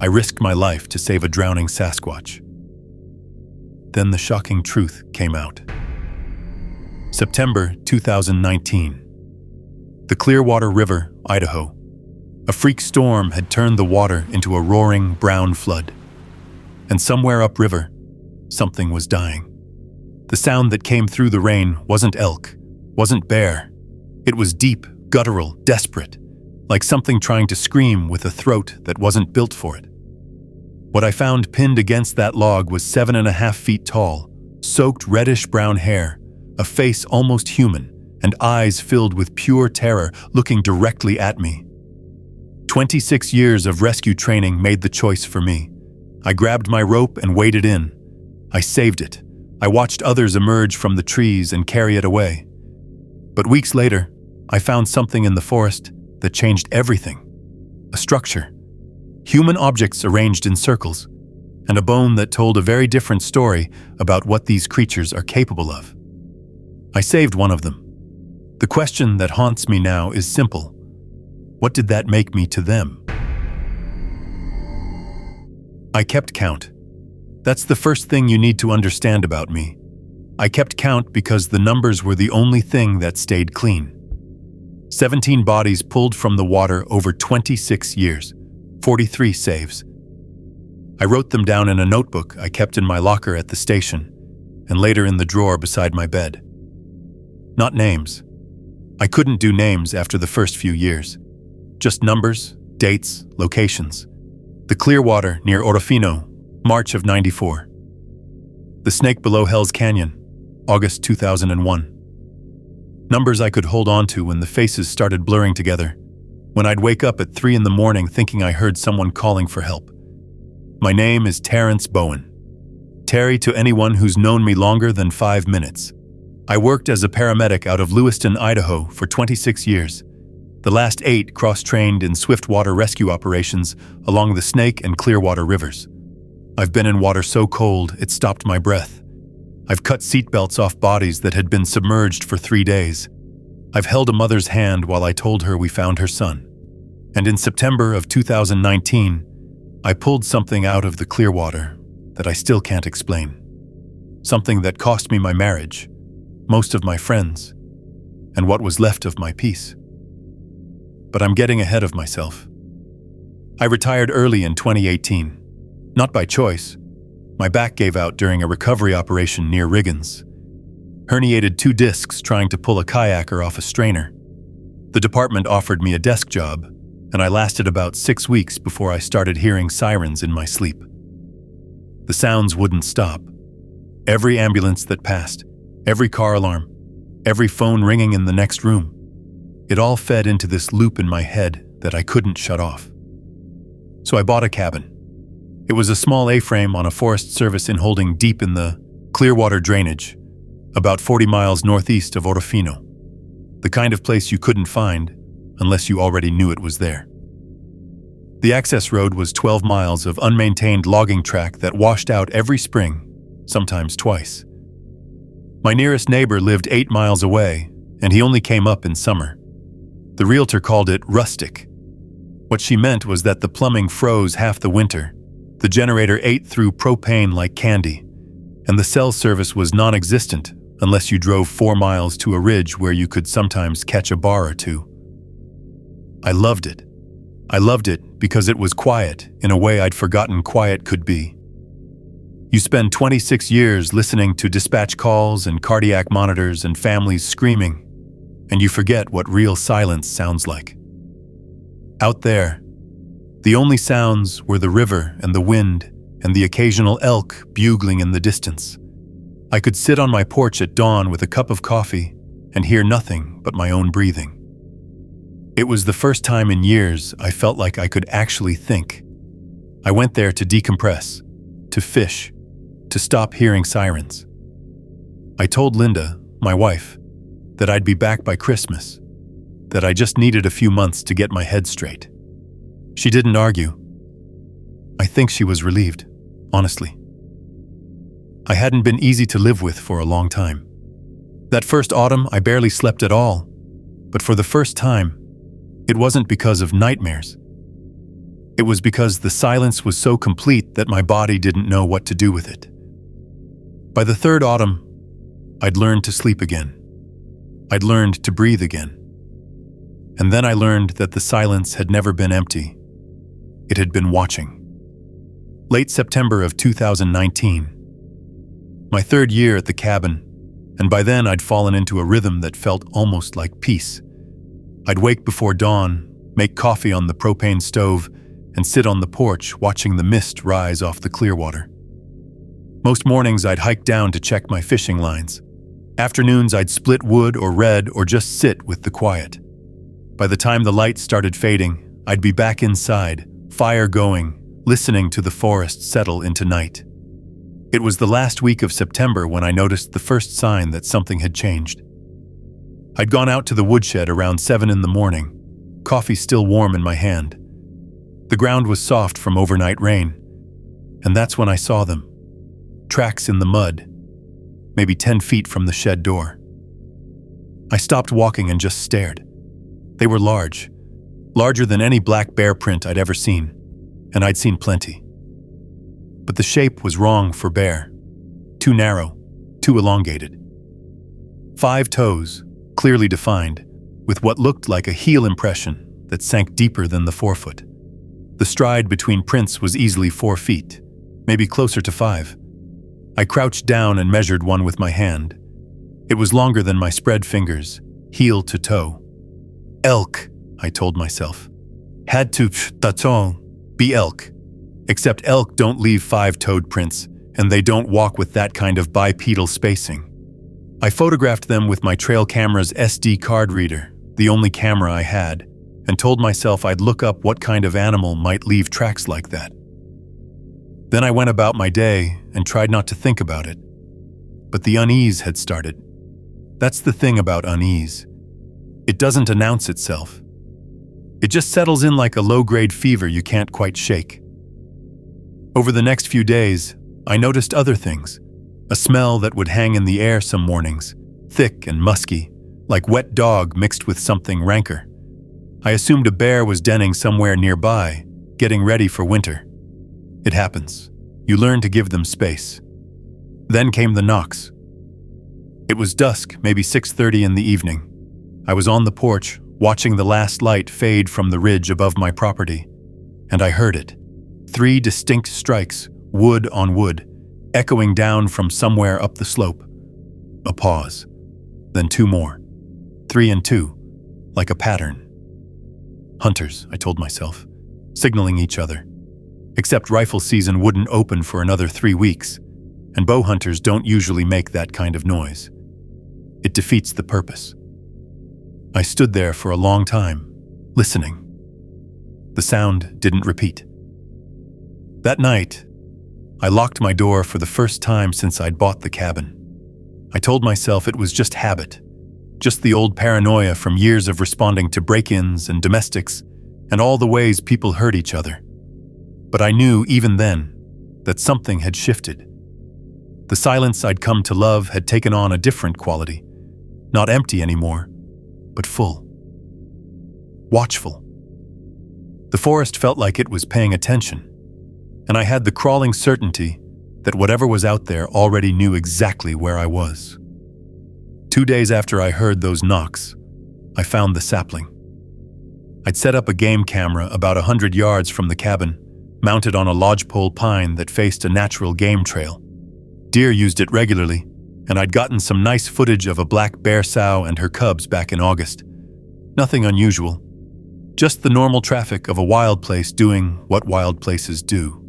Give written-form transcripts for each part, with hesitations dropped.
I risked my life to save a drowning Sasquatch. Then the shocking truth came out. September 2019. The Clearwater River, Idaho. A freak storm had turned the water into a roaring brown flood. And somewhere upriver, something was dying. The sound that came through the rain wasn't elk, wasn't bear. It was deep, guttural, desperate, like something trying to scream with a throat that wasn't built for it. What I found pinned against that log was 7.5 feet tall, soaked reddish-brown hair, a face almost human, and eyes filled with pure terror looking directly at me. 26 years of rescue training made the choice for me. I grabbed my rope and waded in. I saved it. I watched others emerge from the trees and carry it away. But weeks later, I found something in the forest that changed everything. A structure. Human objects arranged in circles, and a bone that told a very different story about what these creatures are capable of. I saved one of them. The question that haunts me now is simple. What did that make me to them? I kept count. That's the first thing you need to understand about me. I kept count because the numbers were the only thing that stayed clean. 17 bodies pulled from the water over 26 years, 43 saves. I wrote them down in a notebook I kept in my locker at the station, and later in the drawer beside my bed. Not names. I couldn't do names after the first few years. Just numbers, dates, locations. The Clearwater near Orofino, March of '94. The Snake below Hell's Canyon, August 2001. Numbers I could hold on to when the faces started blurring together, when I'd wake up at 3 a.m. thinking I heard someone calling for help. My name is Terrence Bowen. Terry to anyone who's known me longer than 5 minutes. I worked as a paramedic out of Lewiston, Idaho for 26 years. The last 8 cross-trained in swiftwater rescue operations along the Snake and Clearwater rivers. I've been in water so cold it stopped my breath. I've cut seatbelts off bodies that had been submerged for 3 days. I've held a mother's hand while I told her we found her son. And in September of 2019, I pulled something out of the Clearwater that I still can't explain. Something that cost me my marriage, most of my friends, and what was left of my peace. But I'm getting ahead of myself. I retired early in 2018, not by choice. My back gave out during a recovery operation near Riggins. Herniated 2 discs trying to pull a kayaker off a strainer. The department offered me a desk job, and I lasted about 6 weeks before I started hearing sirens in my sleep. The sounds wouldn't stop. Every ambulance that passed, every car alarm, every phone ringing in the next room. It all fed into this loop in my head that I couldn't shut off. So I bought a cabin. It was a small A-frame on a Forest Service inholding deep in the Clearwater drainage, about 40 miles northeast of Orofino. The kind of place you couldn't find unless you already knew it was there. The access road was 12 miles of unmaintained logging track that washed out every spring, sometimes twice. My nearest neighbor lived 8 miles away, and he only came up in summer. The realtor called it rustic. What she meant was that the plumbing froze half the winter, the generator ate through propane like candy, and the cell service was non-existent unless you drove 4 miles to a ridge where you could sometimes catch a bar or two. I loved it. I loved it because it was quiet in a way I'd forgotten quiet could be. You spend 26 years listening to dispatch calls and cardiac monitors and families screaming, and you forget what real silence sounds like. Out there, the only sounds were the river and the wind and the occasional elk bugling in the distance. I could sit on my porch at dawn with a cup of coffee and hear nothing but my own breathing. It was the first time in years I felt like I could actually think. I went there to decompress, to fish, to stop hearing sirens. I told Linda, my wife, that I'd be back by Christmas, that I just needed a few months to get my head straight. She didn't argue. I think she was relieved, honestly. I hadn't been easy to live with for a long time. That first autumn, I barely slept at all, but for the first time, it wasn't because of nightmares. It was because the silence was so complete that my body didn't know what to do with it. By the third autumn, I'd learned to sleep again. I'd learned to breathe again. And then I learned that the silence had never been empty. It had been watching. Late September of 2019. My third year at the cabin, and by then I'd fallen into a rhythm that felt almost like peace. I'd wake before dawn, make coffee on the propane stove, and sit on the porch watching the mist rise off the clear water. Most mornings I'd hike down to check my fishing lines. Afternoons I'd split wood or read or just sit with the quiet. By the time the lights started fading, I'd be back inside, fire going, listening to the forest settle into night. It was the last week of September when I noticed the first sign that something had changed. I'd gone out to the woodshed around 7 in the morning, coffee still warm in my hand. The ground was soft from overnight rain, and that's when I saw them. Tracks in the mud, maybe 10 feet from the shed door. I stopped walking and just stared. They were large, larger than any black bear print I'd ever seen, and I'd seen plenty. But the shape was wrong for bear. Too narrow, too elongated. 5 toes, clearly defined, with what looked like a heel impression that sank deeper than the forefoot. The stride between prints was easily 4 feet, maybe closer to 5. I crouched down and measured one with my hand. It was longer than my spread fingers, heel to toe. Elk, I told myself. Had to be elk. Except elk don't leave 5-toed prints, and they don't walk with that kind of bipedal spacing. I photographed them with my trail camera's SD card reader, the only camera I had, and told myself I'd look up what kind of animal might leave tracks like that. Then I went about my day and tried not to think about it. But the unease had started. That's the thing about unease. It doesn't announce itself. It just settles in like a low-grade fever you can't quite shake. Over the next few days, I noticed other things. A smell that would hang in the air some mornings, thick and musky, like wet dog mixed with something ranker. I assumed a bear was denning somewhere nearby, getting ready for winter. It happens. You learn to give them space. Then came the knocks. It was dusk, maybe 6:30 in the evening. I was on the porch, watching the last light fade from the ridge above my property, and I heard it. 3 distinct strikes, wood on wood, echoing down from somewhere up the slope. A pause. Then 2 more. 3 and 2, like a pattern. Hunters, I told myself, signaling each other. Except rifle season wouldn't open for another 3 weeks, and bow hunters don't usually make that kind of noise. It defeats the purpose. I stood there for a long time, listening. The sound didn't repeat. That night, I locked my door for the first time since I'd bought the cabin. I told myself it was just habit, just the old paranoia from years of responding to break-ins and domestics and all the ways people hurt each other. But I knew even then that something had shifted. The silence I'd come to love had taken on a different quality, not empty anymore, but full. Watchful. The forest felt like it was paying attention, and I had the crawling certainty that whatever was out there already knew exactly where I was. 2 days after I heard those knocks, I found the sapling. I'd set up a game camera about 100 yards from the cabin, mounted on a lodgepole pine that faced a natural game trail. Deer used it regularly, and I'd gotten some nice footage of a black bear sow and her cubs back in August. Nothing unusual, just the normal traffic of a wild place doing what wild places do.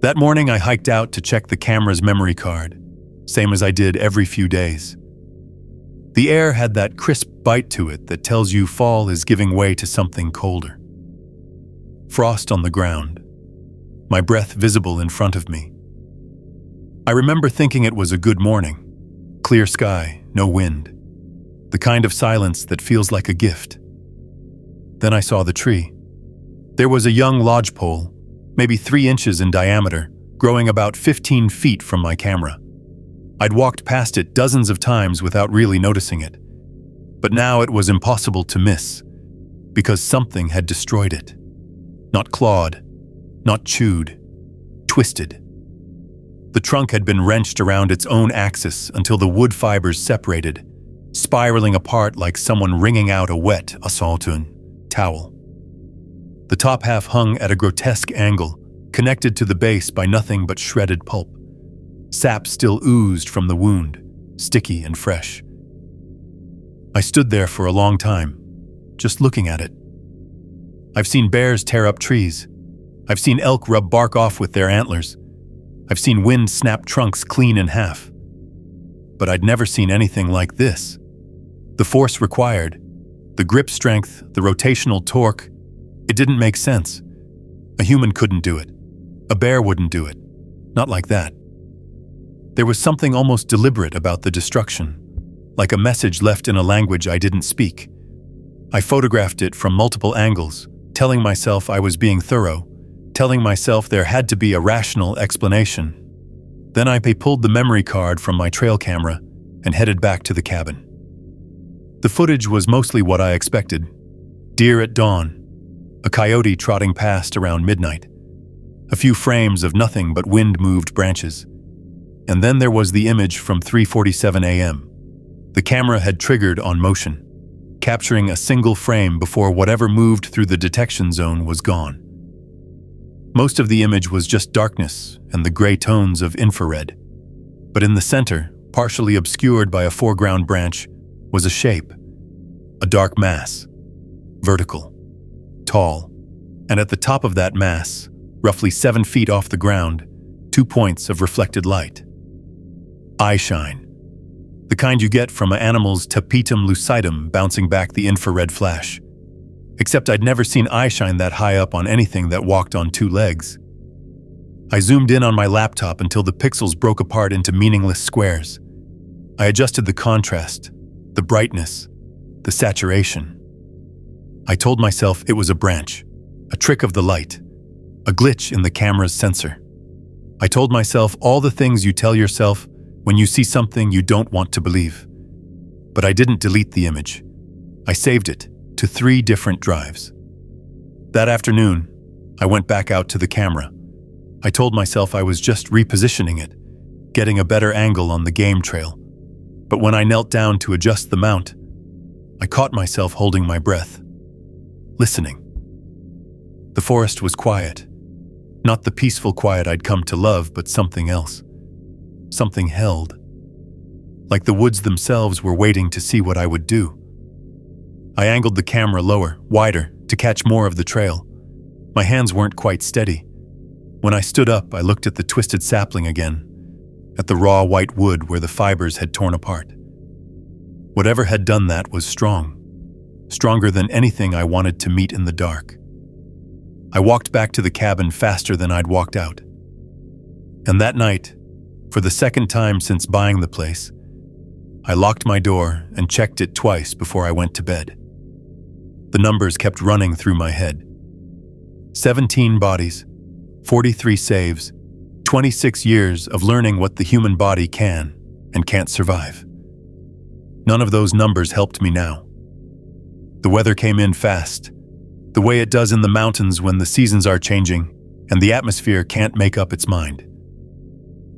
That morning I hiked out to check the camera's memory card, same as I did every few days. The air had that crisp bite to it that tells you fall is giving way to something colder. Frost on the ground, my breath visible in front of me. I remember thinking it was a good morning. Clear sky, no wind. The kind of silence that feels like a gift. Then I saw the tree. There was a young lodgepole, maybe 3 inches in diameter, growing about 15 feet from my camera. I'd walked past it dozens of times without really noticing it. But now it was impossible to miss, because something had destroyed it. Not clawed, not chewed, twisted. The trunk had been wrenched around its own axis until the wood fibers separated, spiraling apart like someone wringing out a wet assaultun towel. The top half hung at a grotesque angle, connected to the base by nothing but shredded pulp. Sap still oozed from the wound, sticky and fresh. I stood there for a long time, just looking at it. I've seen bears tear up trees. I've seen elk rub bark off with their antlers. I've seen wind snap trunks clean in half. But I'd never seen anything like this. The force required, the grip strength, the rotational torque, it didn't make sense. A human couldn't do it. A bear wouldn't do it. Not like that. There was something almost deliberate about the destruction, like a message left in a language I didn't speak. I photographed it from multiple angles, telling myself I was being thorough, telling myself there had to be a rational explanation. Then I pulled the memory card from my trail camera and headed back to the cabin. The footage was mostly what I expected. Deer at dawn, a coyote trotting past around midnight, a few frames of nothing but wind-moved branches. And then there was the image from 3:47 a.m. The camera had triggered on motion, capturing a single frame before whatever moved through the detection zone was gone. Most of the image was just darkness and the gray tones of infrared. But in the center, partially obscured by a foreground branch, was a shape, a dark mass, vertical, tall, and at the top of that mass, roughly 7 feet off the ground, 2 points of reflected light. Eye shine, the kind you get from an animal's tapetum lucidum bouncing back the infrared flash. Except I'd never seen eye shine that high up on anything that walked on 2 legs. I zoomed in on my laptop until the pixels broke apart into meaningless squares. I adjusted the contrast, the brightness, the saturation. I told myself it was a branch, a trick of the light, a glitch in the camera's sensor. I told myself all the things you tell yourself when you see something you don't want to believe. But I didn't delete the image. I saved it to 3 different drives. That afternoon, I went back out to the camera. I told myself I was just repositioning it, getting a better angle on the game trail. But when I knelt down to adjust the mount, I caught myself holding my breath, listening. The forest was quiet. Not the peaceful quiet I'd come to love, but something else. Something held. Like the woods themselves were waiting to see what I would do. I angled the camera lower, wider, to catch more of the trail. My hands weren't quite steady. When I stood up, I looked at the twisted sapling again, at the raw white wood where the fibers had torn apart. Whatever had done that was strong, stronger than anything I wanted to meet in the dark. I walked back to the cabin faster than I'd walked out. And that night, for the second time since buying the place, I locked my door and checked it twice before I went to bed. The numbers kept running through my head. 17 bodies, 43 saves, 26 years of learning what the human body can and can't survive. None of those numbers helped me now. The weather came in fast, the way it does in the mountains when the seasons are changing and the atmosphere can't make up its mind.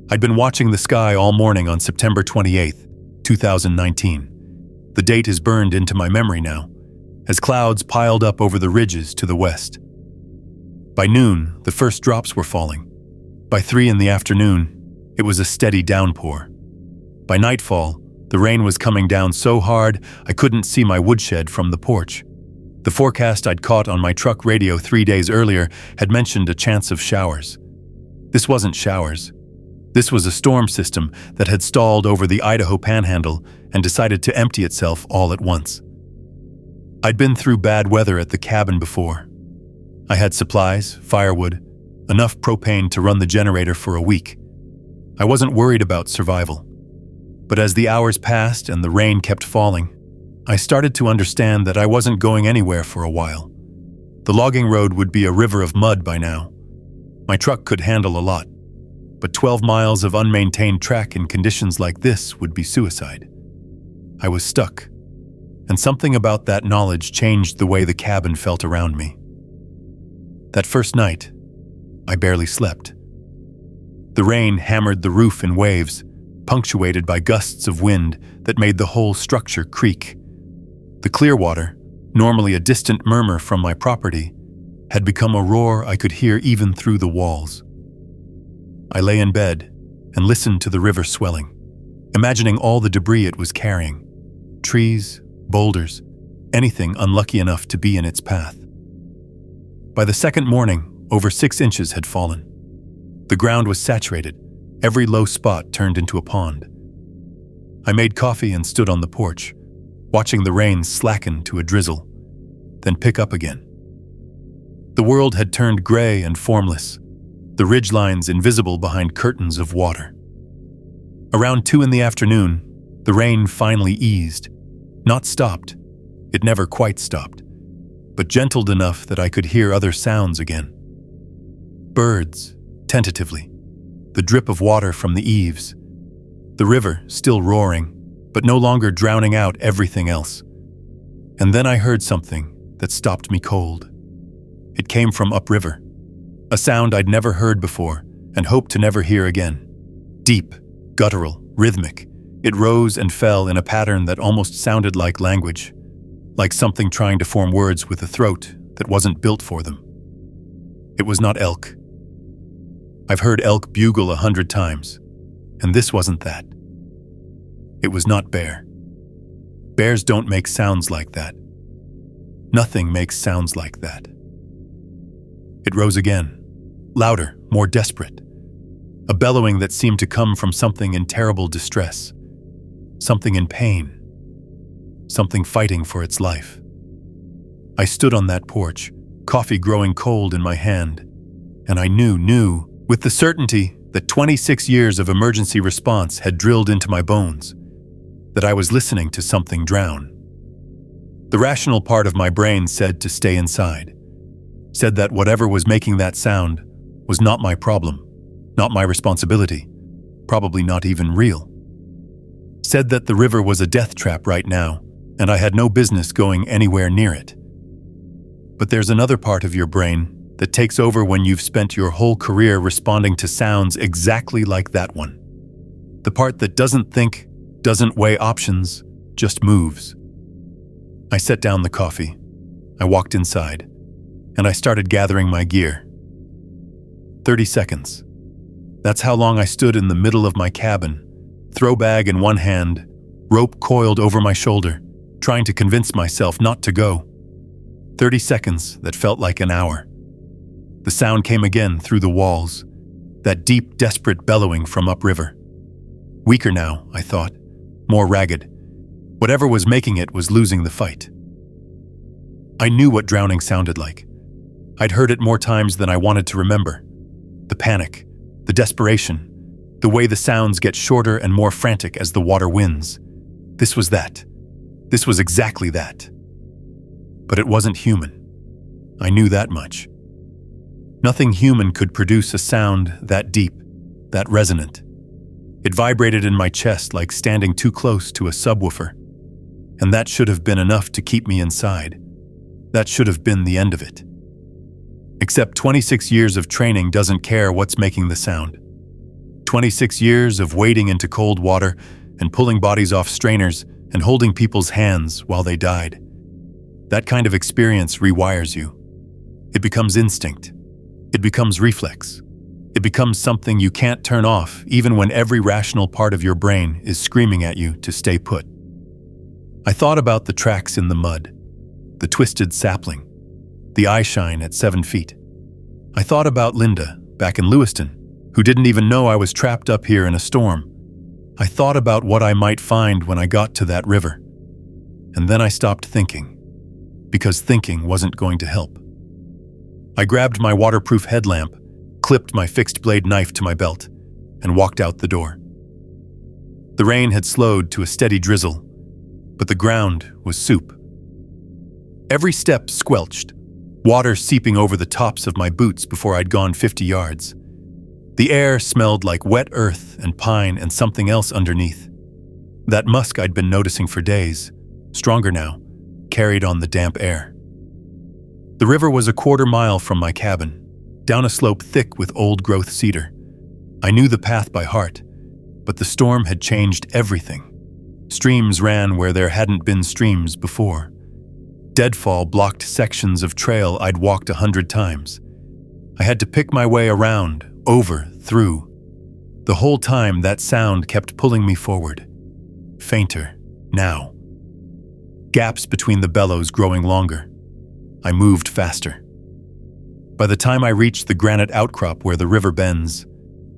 I'd been watching the sky all morning on September 28th, 2019. The date is burned into my memory now, as clouds piled up over the ridges to the west. By noon, the first drops were falling. By 3 in the afternoon, it was a steady downpour. By nightfall, the rain was coming down so hard I couldn't see my woodshed from the porch. The forecast I'd caught on my truck radio 3 days earlier had mentioned a chance of showers. This wasn't showers. This was a storm system that had stalled over the Idaho Panhandle and decided to empty itself all at once. I'd been through bad weather at the cabin before. I had supplies, firewood, enough propane to run the generator for a week. I wasn't worried about survival. But as the hours passed and the rain kept falling, I started to understand that I wasn't going anywhere for a while. The logging road would be a river of mud by now. My truck could handle a lot, but 12 miles of unmaintained track in conditions like this would be suicide. I was stuck, and something about that knowledge changed the way the cabin felt around me. That first night, I barely slept. The rain hammered the roof in waves, punctuated by gusts of wind that made the whole structure creak. The clear water, normally a distant murmur from my property, had become a roar I could hear even through the walls. I lay in bed and listened to the river swelling, imagining all the debris it was carrying: trees, boulders, anything unlucky enough to be in its path. By the second morning, over 6 inches had fallen. The ground was saturated, every low spot turned into a pond. I made coffee and stood on the porch, watching the rain slacken to a drizzle, then pick up again. The world had turned gray and formless, the ridgelines invisible behind curtains of water. Around 2 in the afternoon, the rain finally eased, not stopped. It never quite stopped, but gentled enough that I could hear other sounds again. Birds, tentatively, the drip of water from the eaves, the river still roaring, but no longer drowning out everything else. And then I heard something that stopped me cold. It came from upriver, a sound I'd never heard before and hoped to never hear again. Deep, guttural, rhythmic, it rose and fell in a pattern that almost sounded like language, like something trying to form words with a throat that wasn't built for them. It was not elk. I've heard elk bugle 100 times, and this wasn't that. It was not bear. Bears don't make sounds like that. Nothing makes sounds like that. It rose again, louder, more desperate, a bellowing that seemed to come from something in terrible distress, something in pain, something fighting for its life. I stood on that porch, coffee growing cold in my hand, and I knew, with the certainty that 26 years of emergency response had drilled into my bones, that I was listening to something drown. The rational part of my brain said to stay inside, said that whatever was making that sound was not my problem, not my responsibility, probably not even real. Said that the river was a death trap right now, and I had no business going anywhere near it. But there's another part of your brain that takes over when you've spent your whole career responding to sounds exactly like that one. The part that doesn't think, doesn't weigh options, just moves. I set down the coffee. I walked inside, and I started gathering my gear. 30 seconds. That's how long I stood in the middle of my cabin, throw bag in one hand, rope coiled over my shoulder, trying to convince myself not to go. 30 seconds that felt like an hour. The sound came again through the walls, that deep, desperate bellowing from upriver. Weaker now, I thought, more ragged. Whatever was making it was losing the fight. I knew what drowning sounded like. I'd heard it more times than I wanted to remember. The panic, the desperation, the way the sounds get shorter and more frantic as the water wins. This was that. This was exactly that. But it wasn't human. I knew that much. Nothing human could produce a sound that deep, that resonant. It vibrated in my chest like standing too close to a subwoofer. And that should have been enough to keep me inside. That should have been the end of it. Except 26 years of training doesn't care what's making the sound. 26 years of wading into cold water and pulling bodies off strainers and holding people's hands while they died. That kind of experience rewires you. It becomes instinct. It becomes reflex. It becomes something you can't turn off even when every rational part of your brain is screaming at you to stay put. I thought about the tracks in the mud, the twisted sapling, the eye shine at 7 feet. I thought about Linda, back in Lewiston, who didn't even know I was trapped up here in a storm. I thought about what I might find when I got to that river. And then I stopped thinking, because thinking wasn't going to help. I grabbed my waterproof headlamp, clipped my fixed-blade knife to my belt, and walked out the door. The rain had slowed to a steady drizzle, but the ground was soup. Every step squelched, water seeping over the tops of my boots before I'd gone 50 yards. The air smelled like wet earth and pine and something else underneath. That musk I'd been noticing for days, stronger now, carried on the damp air. The river was a quarter-mile from my cabin, down a slope thick with old-growth cedar. I knew the path by heart, but the storm had changed everything. Streams ran where there hadn't been streams before. Deadfall blocked sections of trail I'd walked 100 times. I had to pick my way around, over, through. The whole time that sound kept pulling me forward. Fainter, now. Gaps between the bellows growing longer. I moved faster. By the time I reached the granite outcrop where the river bends,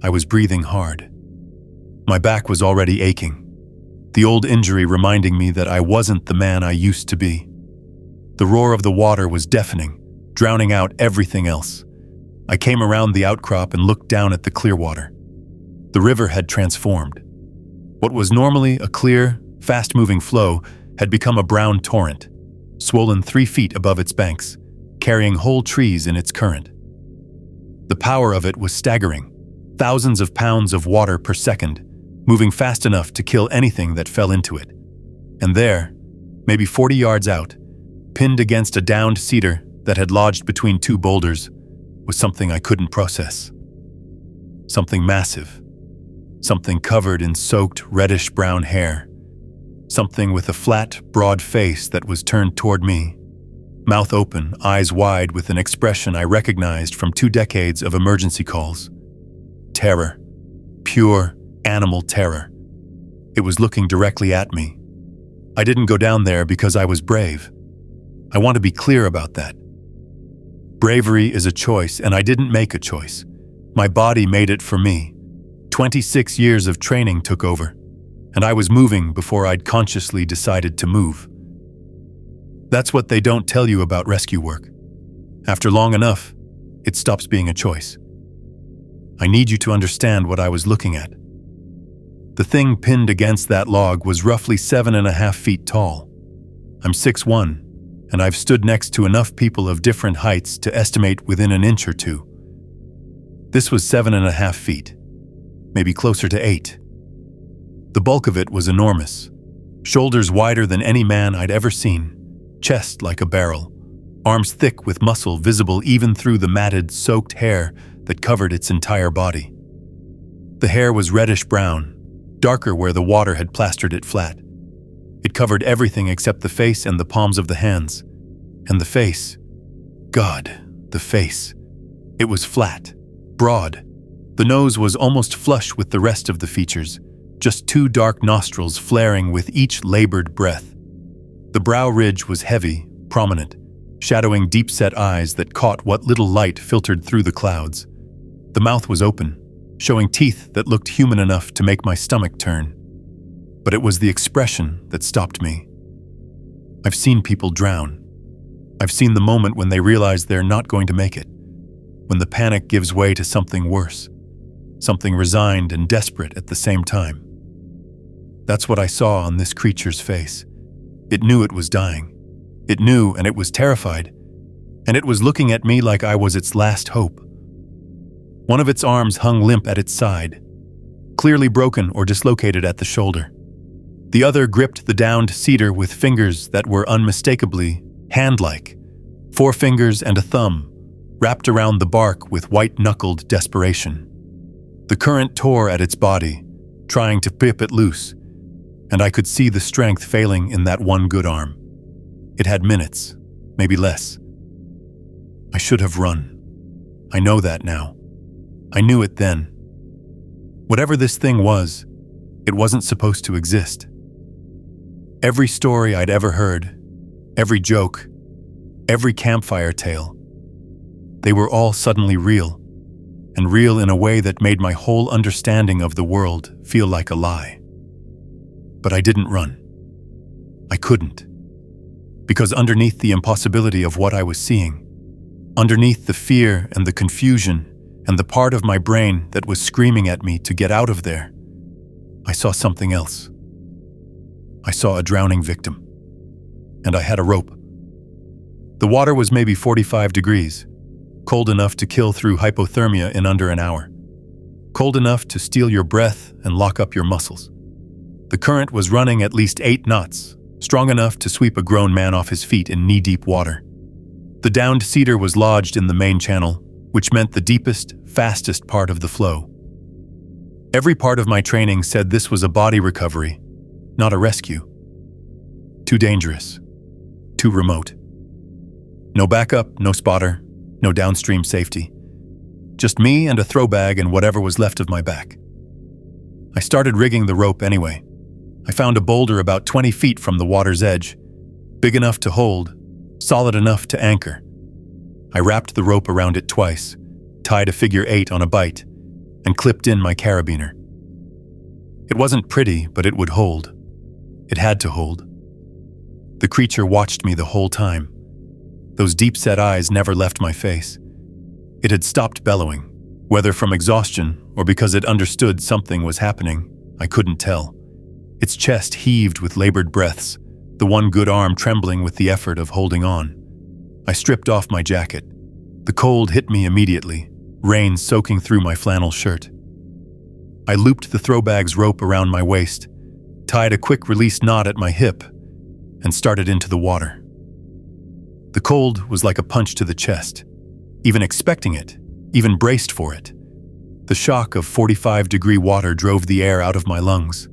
I was breathing hard. My back was already aching, the old injury reminding me that I wasn't the man I used to be. The roar of the water was deafening, drowning out everything else. I came around the outcrop and looked down at the clear water. The river had transformed. What was normally a clear, fast-moving flow had become a brown torrent, swollen 3 feet above its banks, carrying whole trees in its current. The power of it was staggering, thousands of pounds of water per second, moving fast enough to kill anything that fell into it. And there, maybe 40 yards out, pinned against a downed cedar that had lodged between 2 boulders, was something I couldn't process. Something massive. Something covered in soaked reddish-brown hair. Something with a flat, broad face that was turned toward me. Mouth open, eyes wide with an expression I recognized from 2 decades of emergency calls. Terror. Pure, animal terror. It was looking directly at me. I didn't go down there because I was brave. I want to be clear about that. Bravery is a choice, and I didn't make a choice. My body made it for me. 26 years of training took over, and I was moving before I'd consciously decided to move. That's what they don't tell you about rescue work. After long enough, it stops being a choice. I need you to understand what I was looking at. The thing pinned against that log was roughly 7.5 feet tall. I'm 6'1", and I've stood next to enough people of different heights to estimate within an inch or two. This was 7.5 feet, maybe closer to 8. The bulk of it was enormous, shoulders wider than any man I'd ever seen, chest like a barrel, arms thick with muscle visible even through the matted, soaked hair that covered its entire body. The hair was reddish-brown, darker where the water had plastered it flat. It covered everything except the face and the palms of the hands. And the face. God, the face. It was flat, broad. The nose was almost flush with the rest of the features, just 2 dark nostrils flaring with each labored breath. The brow ridge was heavy, prominent, shadowing deep-set eyes that caught what little light filtered through the clouds. The mouth was open, showing teeth that looked human enough to make my stomach turn. But it was the expression that stopped me. I've seen people drown. I've seen the moment when they realize they're not going to make it, when the panic gives way to something worse, something resigned and desperate at the same time. That's what I saw on this creature's face. It knew it was dying. It knew, and it was terrified, and it was looking at me like I was its last hope. One of its arms hung limp at its side, clearly broken or dislocated at the shoulder. The other gripped the downed cedar with fingers that were unmistakably hand-like, 4 fingers and a thumb, wrapped around the bark with white-knuckled desperation. The current tore at its body, trying to pip it loose, and I could see the strength failing in that one good arm. It had minutes, maybe less. I should have run. I know that now. I knew it then. Whatever this thing was, it wasn't supposed to exist. Every story I'd ever heard, every joke, every campfire tale, they were all suddenly real, and real in a way that made my whole understanding of the world feel like a lie. But I didn't run. I couldn't. Because underneath the impossibility of what I was seeing, underneath the fear and the confusion and the part of my brain that was screaming at me to get out of there, I saw something else. I saw a drowning victim. And I had a rope. The water was maybe 45 degrees, cold enough to kill through hypothermia in under an hour. Cold enough to steal your breath and lock up your muscles. The current was running at least 8 knots, strong enough to sweep a grown man off his feet in knee-deep water. The downed cedar was lodged in the main channel, which meant the deepest, fastest part of the flow. Every part of my training said this was a body recovery, not a rescue. Too dangerous. Too remote. No backup, no spotter, no downstream safety. Just me and a throw bag and whatever was left of my back. I started rigging the rope anyway. I found a boulder about 20 feet from the water's edge, big enough to hold, solid enough to anchor. I wrapped the rope around it twice, tied a figure 8 on a bight, and clipped in my carabiner. It wasn't pretty, but it would hold. It had to hold. The creature watched me the whole time. Those deep-set eyes never left my face. It had stopped bellowing, whether from exhaustion or because it understood something was happening, I couldn't tell. Its chest heaved with labored breaths, the one good arm trembling with the effort of holding on. I stripped off my jacket. The cold hit me immediately, rain soaking through my flannel shirt. I looped the throwbag's rope around my waist, tied a quick release knot at my hip, and started into the water. The cold was like a punch to the chest. Even expecting it, even braced for it. The shock of 45-degree water drove the air out of my lungs.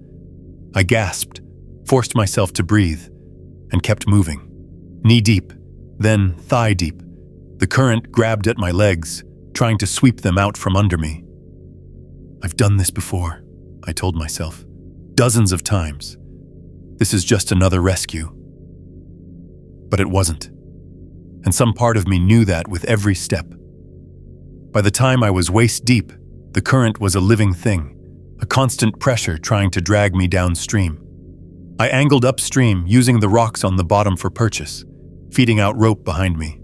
I gasped, forced myself to breathe, and kept moving. Knee-deep, then thigh-deep. The current grabbed at my legs, trying to sweep them out from under me. I've done this before, I told myself. Dozens of times. This is just another rescue. But it wasn't. And some part of me knew that with every step. By the time I was waist-deep, the current was a living thing, a constant pressure trying to drag me downstream. I angled upstream, using the rocks on the bottom for purchase, feeding out rope behind me.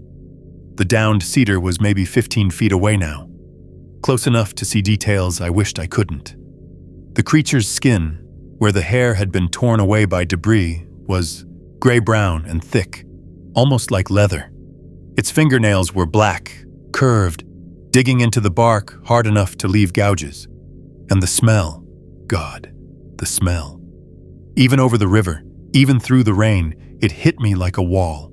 The downed cedar was maybe 15 feet away now, close enough to see details I wished I couldn't. The creature's skin, where the hair had been torn away by debris, was gray-brown and thick, almost like leather. Its fingernails were black, curved, digging into the bark hard enough to leave gouges. And the smell, God, the smell. Even over the river, even through the rain, it hit me like a wall.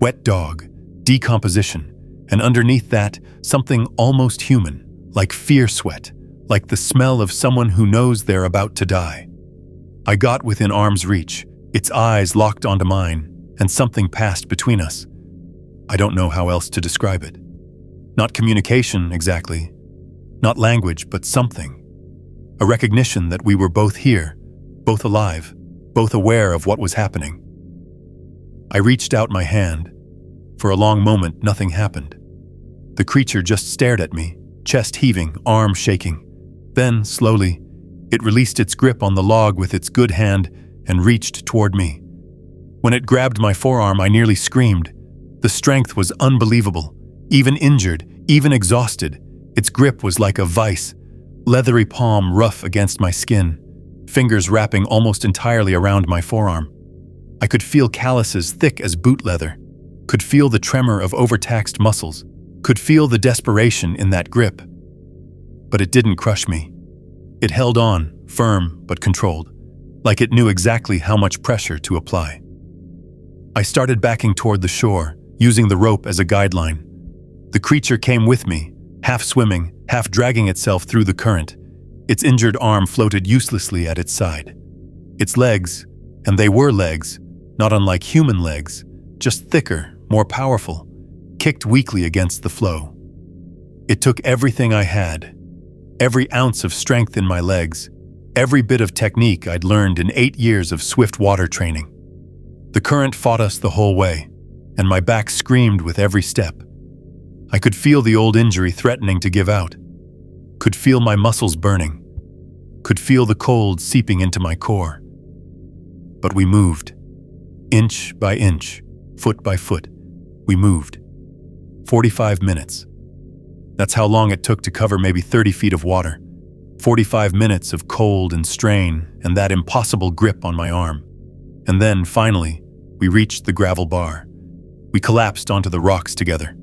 Wet dog, decomposition, and underneath that, something almost human, like fear sweat, like the smell of someone who knows they're about to die. I got within arm's reach, its eyes locked onto mine, and something passed between us. I don't know how else to describe it. Not communication, exactly. Not language, but something. A recognition that we were both here, both alive, both aware of what was happening. I reached out my hand. For a long moment, nothing happened. The creature just stared at me, chest heaving, arm shaking. Then, slowly, it released its grip on the log with its good hand and reached toward me. When it grabbed my forearm, I nearly screamed. The strength was unbelievable. Even injured, even exhausted, its grip was like a vice, leathery palm rough against my skin, fingers wrapping almost entirely around my forearm. I could feel calluses thick as boot leather, could feel the tremor of overtaxed muscles, could feel the desperation in that grip. But it didn't crush me. It held on, firm but controlled, like it knew exactly how much pressure to apply. I started backing toward the shore, using the rope as a guideline. The creature came with me, half swimming, half dragging itself through the current. Its injured arm floated uselessly at its side. Its legs, and they were legs, not unlike human legs, just thicker, more powerful, kicked weakly against the flow. It took everything I had, every ounce of strength in my legs, every bit of technique I'd learned in 8 years of swift water training. The current fought us the whole way, and my back screamed with every step. I could feel the old injury threatening to give out, could feel my muscles burning, could feel the cold seeping into my core. But we moved. Inch by inch, foot by foot, we moved. 45 minutes. That's how long it took to cover maybe 30 feet of water. 45 minutes of cold and strain and that impossible grip on my arm. And then, finally, we reached the gravel bar. We collapsed onto the rocks together.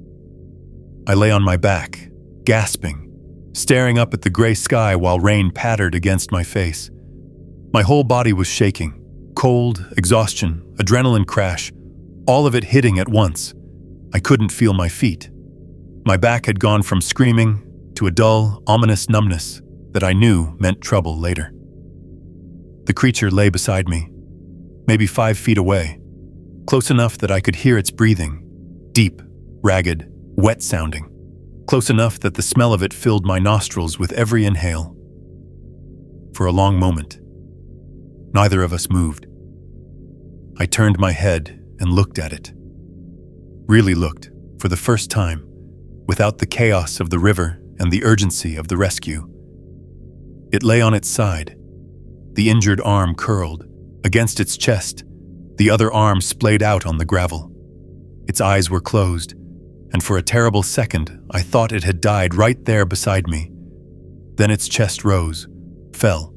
I lay on my back, gasping, staring up at the gray sky while rain pattered against my face. My whole body was shaking. Cold, exhaustion, adrenaline crash, all of it hitting at once. I couldn't feel my feet. My back had gone from screaming to a dull, ominous numbness that I knew meant trouble later. The creature lay beside me, maybe 5 feet away, close enough that I could hear its breathing, deep, ragged, wet-sounding, close enough that the smell of it filled my nostrils with every inhale. For a long moment, neither of us moved. I turned my head and looked at it. Really looked, for the first time, without the chaos of the river and the urgency of the rescue. It lay on its side, the injured arm curled. Against its chest, the other arm splayed out on the gravel. Its eyes were closed, and for a terrible second, I thought it had died right there beside me. Then its chest rose, fell,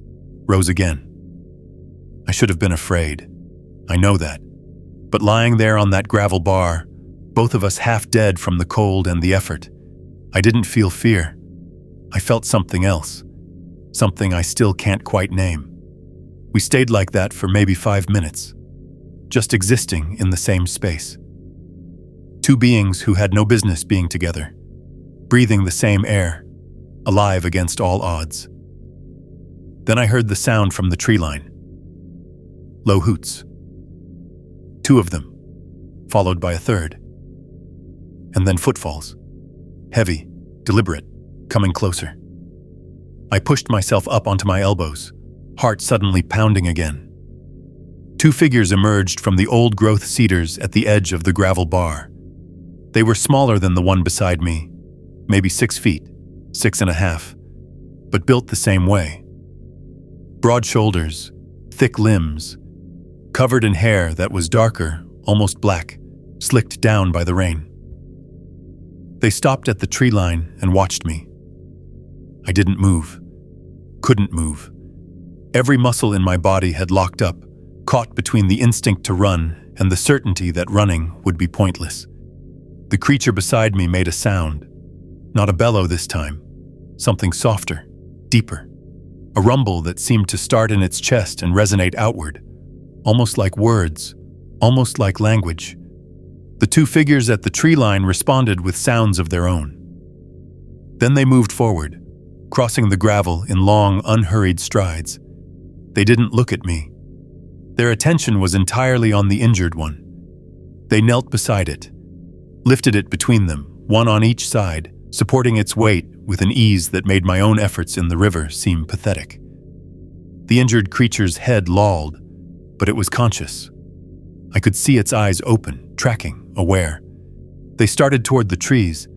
rose again. I should have been afraid. I know that. But lying there on that gravel bar, both of us half dead from the cold and the effort, I didn't feel fear. I felt something else, something I still can't quite name. We stayed like that for maybe 5 minutes, just existing in the same space. Two beings who had no business being together, breathing the same air, alive against all odds. Then I heard the sound from the tree line. Low hoots. 2 of them, followed by a third. And then footfalls. Heavy, deliberate, coming closer. I pushed myself up onto my elbows, heart suddenly pounding again. 2 figures emerged from the old-growth cedars at the edge of the gravel bar. They were smaller than the one beside me, maybe 6 feet, 6.5, but built the same way. Broad shoulders, thick limbs, covered in hair that was darker, almost black, slicked down by the rain. They stopped at the tree line and watched me. I didn't move, couldn't move. Every muscle in my body had locked up, caught between the instinct to run and the certainty that running would be pointless. The creature beside me made a sound, not a bellow this time, something softer, deeper, a rumble that seemed to start in its chest and resonate outward, almost like words, almost like language. The 2 figures at the tree line responded with sounds of their own. Then they moved forward, crossing the gravel in long, unhurried strides. They didn't look at me. Their attention was entirely on the injured one. They knelt beside it, lifted it between them, one on each side, supporting its weight with an ease that made my own efforts in the river seem pathetic. The injured creature's head lolled, but it was conscious. I could see its eyes open, tracking, aware. They started toward the trees,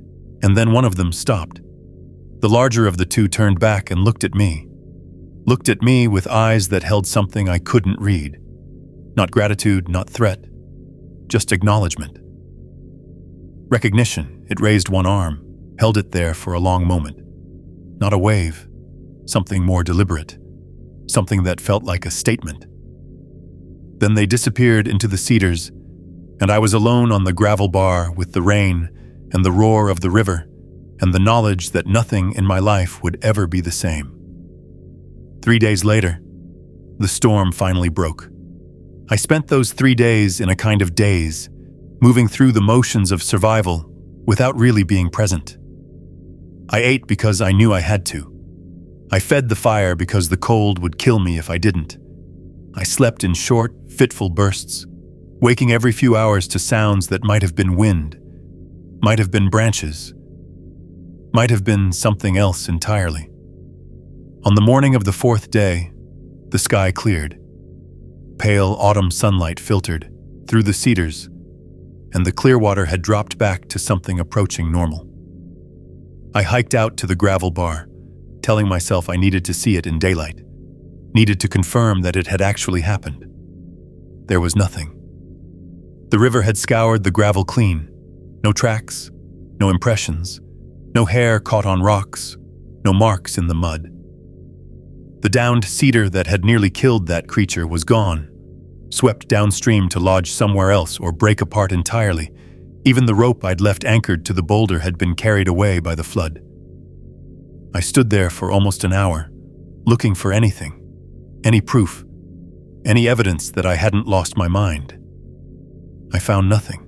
and then one of them stopped. The larger of the 2 turned back and looked at me with eyes that held something I couldn't read. Not gratitude, not threat, just acknowledgement. Recognition. It raised one arm, held it there for a long moment. Not a wave, something more deliberate, something that felt like a statement. Then they disappeared into the cedars, and I was alone on the gravel bar with the rain and the roar of the river and the knowledge that nothing in my life would ever be the same. 3 days later, the storm finally broke. I spent those 3 days in a kind of daze, moving through the motions of survival without really being present. I ate because I knew I had to. I fed the fire because the cold would kill me if I didn't. I slept in short, fitful bursts, waking every few hours to sounds that might have been wind, might have been branches, might have been something else entirely. On the morning of the 4th day, the sky cleared. Pale autumn sunlight filtered through the cedars, and the clear water had dropped back to something approaching normal. I hiked out to the gravel bar, telling myself I needed to see it in daylight, needed to confirm that it had actually happened. There was nothing. The river had scoured the gravel clean. No tracks, no impressions, no hair caught on rocks, no marks in the mud. The downed cedar that had nearly killed that creature was gone, swept downstream to lodge somewhere else or break apart entirely. Even the rope I'd left anchored to the boulder had been carried away by the flood. I stood there for almost an hour, looking for anything, any proof, any evidence that I hadn't lost my mind. I found nothing.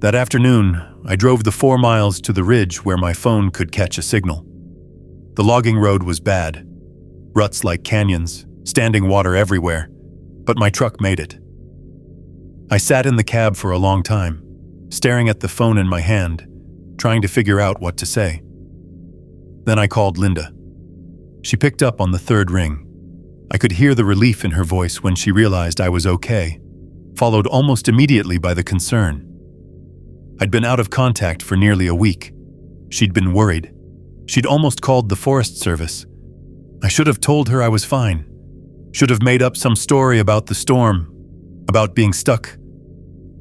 That afternoon, I drove the 4 miles to the ridge where my phone could catch a signal. The logging road was bad, ruts like canyons, standing water everywhere, but my truck made it. I sat in the cab for a long time, staring at the phone in my hand, trying to figure out what to say. Then I called Linda. She picked up on the 3rd ring. I could hear the relief in her voice when she realized I was okay, followed almost immediately by the concern. I'd been out of contact for nearly a week. She'd been worried. She'd almost called the Forest Service. I should have told her I was fine. Should have made up some story about the storm, about being stuck,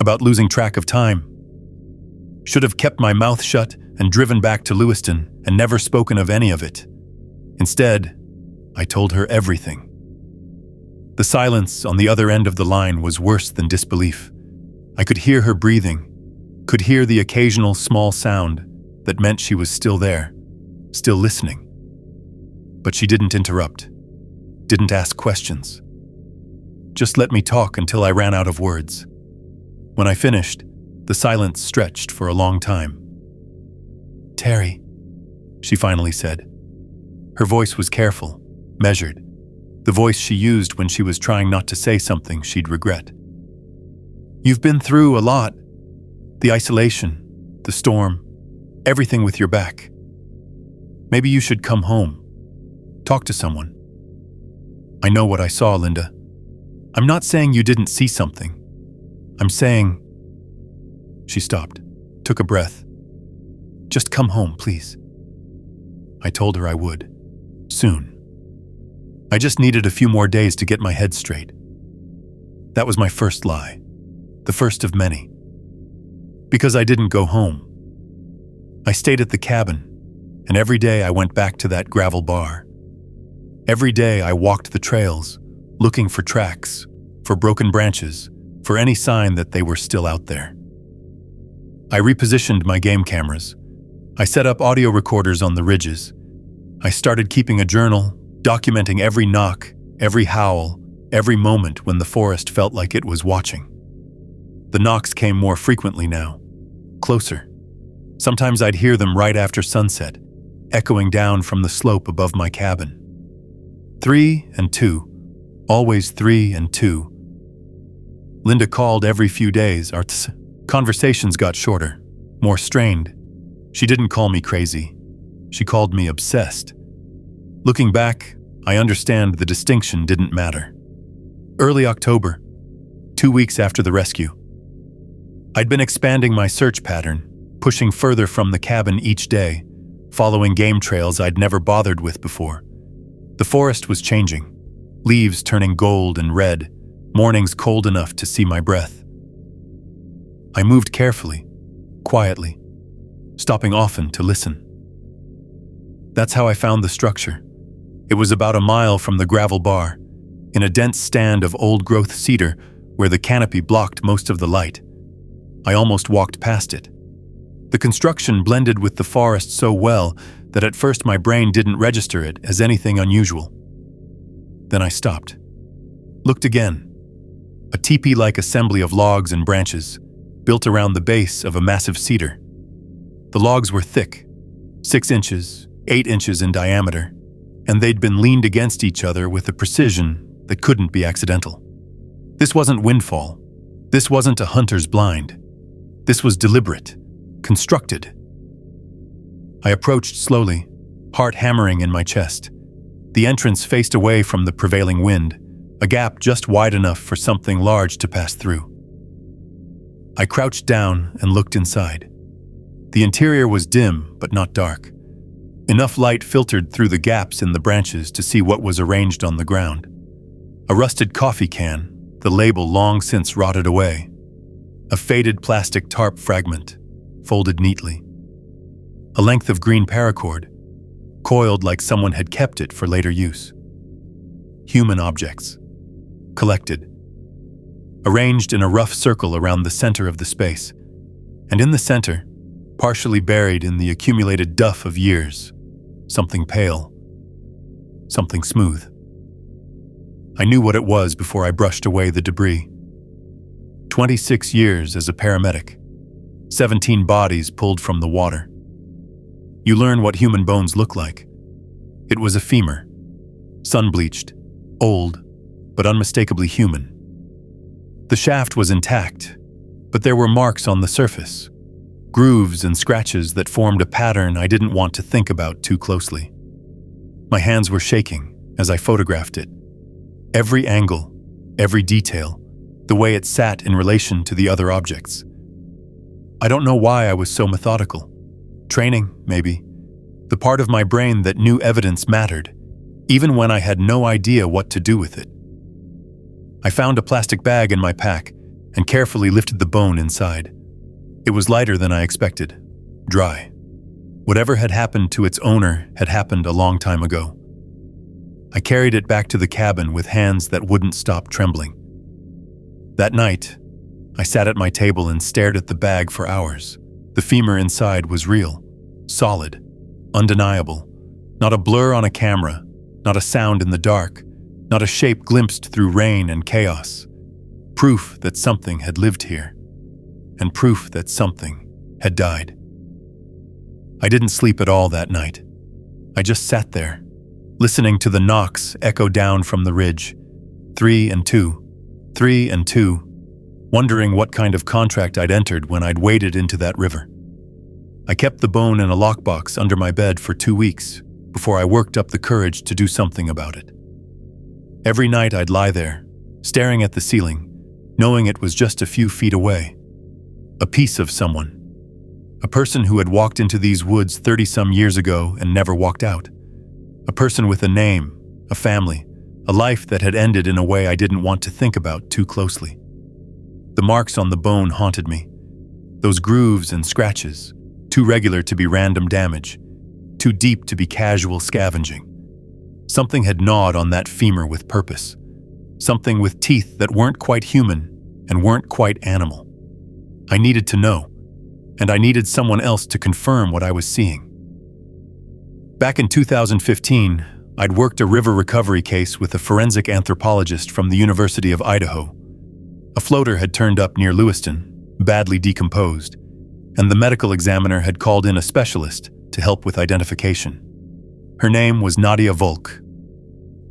about losing track of time. Should have kept my mouth shut and driven back to Lewiston and never spoken of any of it. Instead, I told her everything. The silence on the other end of the line was worse than disbelief. I could hear her breathing, could hear the occasional small sound that meant she was still there, still listening. But she didn't interrupt, didn't ask questions. Just let me talk until I ran out of words. When I finished, the silence stretched for a long time. "Terry," she finally said. Her voice was careful, measured, the voice she used when she was trying not to say something she'd regret. "You've been through a lot. The isolation, the storm, everything with your back. Maybe you should come home. Talk to someone." "I know what I saw, Linda. I'm not saying you didn't see something. I'm saying..." She stopped, took a breath. "Just come home, please." I told her I would. Soon. I just needed a few more days to get my head straight. That was my first lie. The first of many. Because I didn't go home. I stayed at the cabin, and every day I went back to that gravel bar. Every day I walked the trails, looking for tracks, for broken branches, for any sign that they were still out there. I repositioned my game cameras. I set up audio recorders on the ridges. I started keeping a journal, documenting every knock, every howl, every moment when the forest felt like it was watching. The knocks came more frequently now, closer. Sometimes I'd hear them right after sunset, echoing down from the slope above my cabin. 3 and 2, always 3 and 2. Linda called every few days. Our conversations got shorter, more strained. She didn't call me crazy. She called me obsessed. Looking back, I understand the distinction didn't matter. Early October, 2 weeks after the rescue. I'd been expanding my search pattern, pushing further from the cabin each day, following game trails I'd never bothered with before. The forest was changing, leaves turning gold and red, mornings cold enough to see my breath. I moved carefully, quietly, stopping often to listen. That's how I found the structure. It was about a mile from the gravel bar, in a dense stand of old-growth cedar where the canopy blocked most of the light. I almost walked past it. The construction blended with the forest so well that at first my brain didn't register it as anything unusual. Then I stopped. Looked again. A teepee-like assembly of logs and branches, built around the base of a massive cedar. The logs were thick, 6 inches, 8 inches in diameter, and they'd been leaned against each other with a precision that couldn't be accidental. This wasn't windfall. This wasn't a hunter's blind. This was deliberate, constructed. I approached slowly, heart hammering in my chest. The entrance faced away from the prevailing wind, a gap just wide enough for something large to pass through. I crouched down and looked inside. The interior was dim, but not dark. Enough light filtered through the gaps in the branches to see what was arranged on the ground. A rusted coffee can, the label long since rotted away. A faded plastic tarp fragment, folded neatly. A length of green paracord, coiled like someone had kept it for later use. Human objects, collected, arranged in a rough circle around the center of the space, and in the center, partially buried in the accumulated duff of years, something pale, something smooth. I knew what it was before I brushed away the debris. 26 years as a paramedic, 17 bodies pulled from the water. You learn what human bones look like. It was a femur, sun-bleached, old, but unmistakably human. The shaft was intact, but there were marks on the surface, grooves and scratches that formed a pattern I didn't want to think about too closely. My hands were shaking as I photographed it. Every angle, every detail, the way it sat in relation to the other objects. I don't know why I was so methodical. Training, maybe. The part of my brain that knew evidence mattered, even when I had no idea what to do with it. I found a plastic bag in my pack and carefully lifted the bone inside. It was lighter than I expected, dry. Whatever had happened to its owner had happened a long time ago. I carried it back to the cabin with hands that wouldn't stop trembling. That night, I sat at my table and stared at the bag for hours. The femur inside was real, solid, undeniable. Not a blur on a camera, not a sound in the dark, not a shape glimpsed through rain and chaos. Proof that something had lived here, and proof that something had died. I didn't sleep at all that night. I just sat there, listening to the knocks echo down from the ridge. 3 and 2, 3 and 2, wondering what kind of contract I'd entered when I'd waded into that river. I kept the bone in a lockbox under my bed for 2 weeks before I worked up the courage to do something about it. Every night I'd lie there, staring at the ceiling, knowing it was just a few feet away. A piece of someone. A person who had walked into these woods 30-some years ago and never walked out. A person with a name, a family, a life that had ended in a way I didn't want to think about too closely. The marks on the bone haunted me. Those grooves and scratches, too regular to be random damage, too deep to be casual scavenging. Something had gnawed on that femur with purpose. Something with teeth that weren't quite human and weren't quite animal. I needed to know, and I needed someone else to confirm what I was seeing. Back in 2015, I'd worked a river recovery case with a forensic anthropologist from the University of Idaho. A floater had turned up near Lewiston, badly decomposed, and the medical examiner had called in a specialist to help with identification. Her name was Nadia Volk.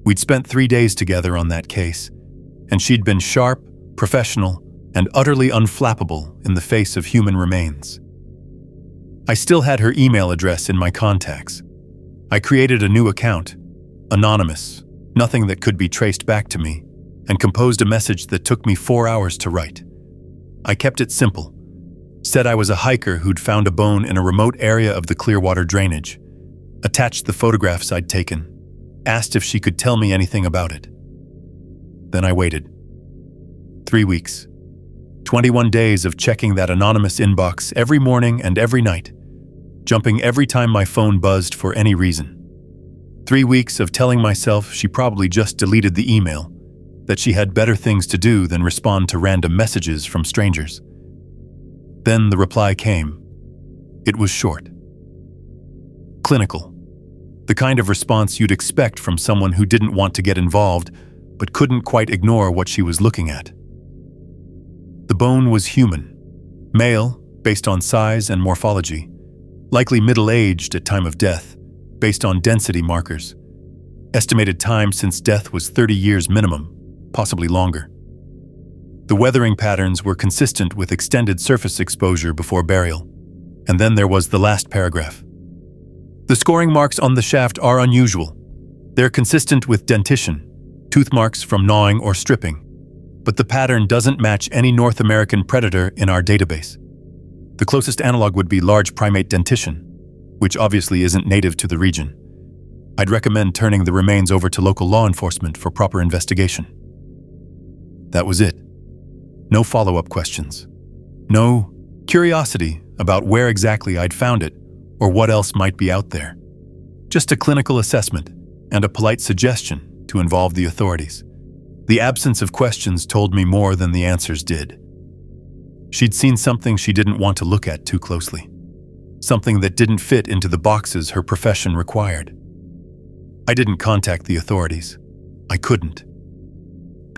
We'd spent 3 days together on that case, and she'd been sharp, professional, and utterly unflappable in the face of human remains. I still had her email address in my contacts. I created a new account, anonymous, nothing that could be traced back to me, and composed a message that took me 4 hours to write. I kept it simple. Said I was a hiker who'd found a bone in a remote area of the Clearwater drainage. Attached the photographs I'd taken. Asked if she could tell me anything about it. Then I waited. 3 weeks. 21 days of checking that anonymous inbox every morning and every night, jumping every time my phone buzzed for any reason. 3 weeks of telling myself she probably just deleted the email, that she had better things to do than respond to random messages from strangers. Then the reply came. It was short. Clinical. The kind of response you'd expect from someone who didn't want to get involved, but couldn't quite ignore what she was looking at. The bone was human, male, based on size and morphology, likely middle-aged at time of death, based on density markers. Estimated time since death was 30 years minimum, possibly longer. The weathering patterns were consistent with extended surface exposure before burial. And then there was the last paragraph. The scoring marks on the shaft are unusual. They're consistent with dentition, tooth marks from gnawing or stripping, but the pattern doesn't match any North American predator in our database. The closest analog would be large primate dentition, which obviously isn't native to the region. I'd recommend turning the remains over to local law enforcement for proper investigation. That was it. No follow-up questions. No curiosity about where exactly I'd found it or what else might be out there. Just a clinical assessment and a polite suggestion to involve the authorities. The absence of questions told me more than the answers did. She'd seen something she didn't want to look at too closely. Something that didn't fit into the boxes her profession required. I didn't contact the authorities. I couldn't.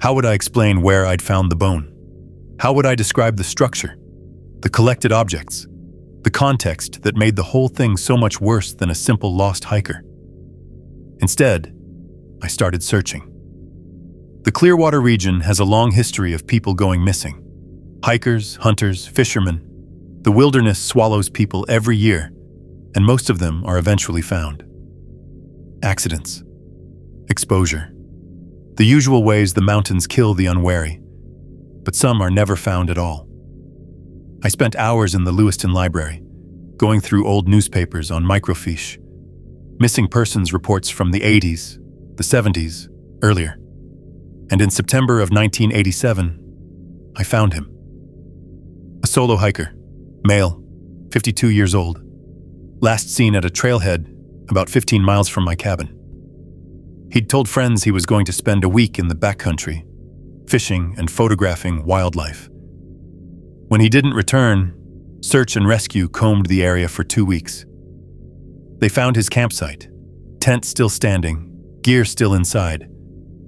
How would I explain where I'd found the bone? How would I describe the structure? the collected objects, the context that made the whole thing so much worse than a simple lost hiker. Instead, I started searching. The Clearwater region has a long history of people going missing. Hikers, hunters, fishermen. The wilderness swallows people every year, and most of them are eventually found. Accidents. Exposure. The usual ways the mountains kill the unwary, but some are never found at all. I spent hours in the Lewiston Library, going through old newspapers on microfiche, missing persons reports from the 80s, the 70s, earlier. And in September of 1987, I found him. A solo hiker, male, 52 years old, last seen at a trailhead about 15 miles from my cabin. He'd told friends he was going to spend a week in the backcountry, fishing and photographing wildlife. When he didn't return, search and rescue combed the area for 2 weeks. They found his campsite, tent still standing, gear still inside,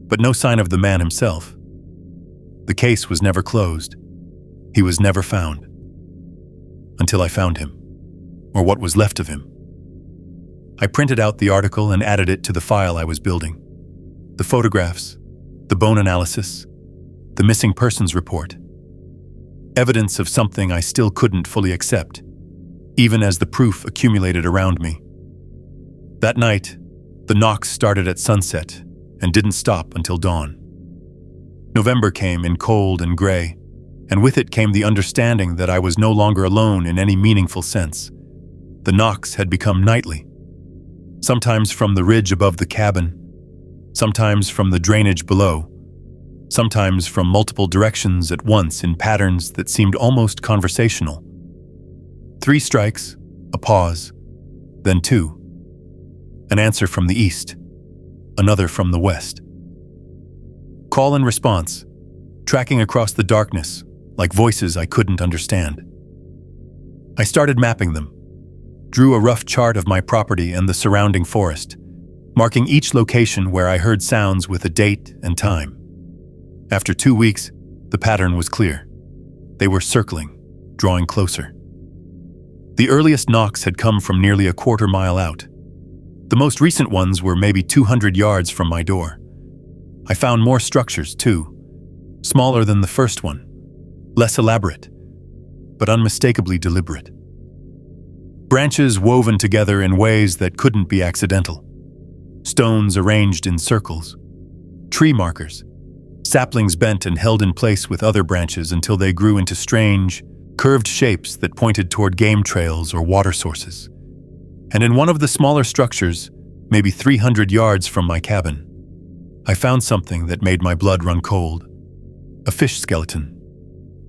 but no sign of the man himself. The case was never closed. He was never found. Until I found him, or what was left of him. I printed out the article and added it to the file I was building. The photographs, the bone analysis, the missing persons report. Evidence of something I still couldn't fully accept, even as the proof accumulated around me. That night, the knocks started at sunset and didn't stop until dawn. November came in cold and gray, and with it came the understanding that I was no longer alone in any meaningful sense. The knocks had become nightly, sometimes from the ridge above the cabin, sometimes from the drainage below, sometimes from multiple directions at once in patterns that seemed almost conversational. 3 strikes, a pause, then 2. An answer from the east, another from the west. Call and response, tracking across the darkness like voices I couldn't understand. I started mapping them, drew a rough chart of my property and the surrounding forest, marking each location where I heard sounds with a date and time. After 2 weeks, the pattern was clear. They were circling, drawing closer. The earliest knocks had come from nearly a quarter mile out. The most recent ones were maybe 200 yards from my door. I found more structures, too, smaller than the first one, less elaborate, but unmistakably deliberate. Branches woven together in ways that couldn't be accidental. Stones arranged in circles. Tree markers. Saplings bent and held in place with other branches until they grew into strange, curved shapes that pointed toward game trails or water sources. And in one of the smaller structures, maybe 300 yards from my cabin, I found something that made my blood run cold. A fish skeleton,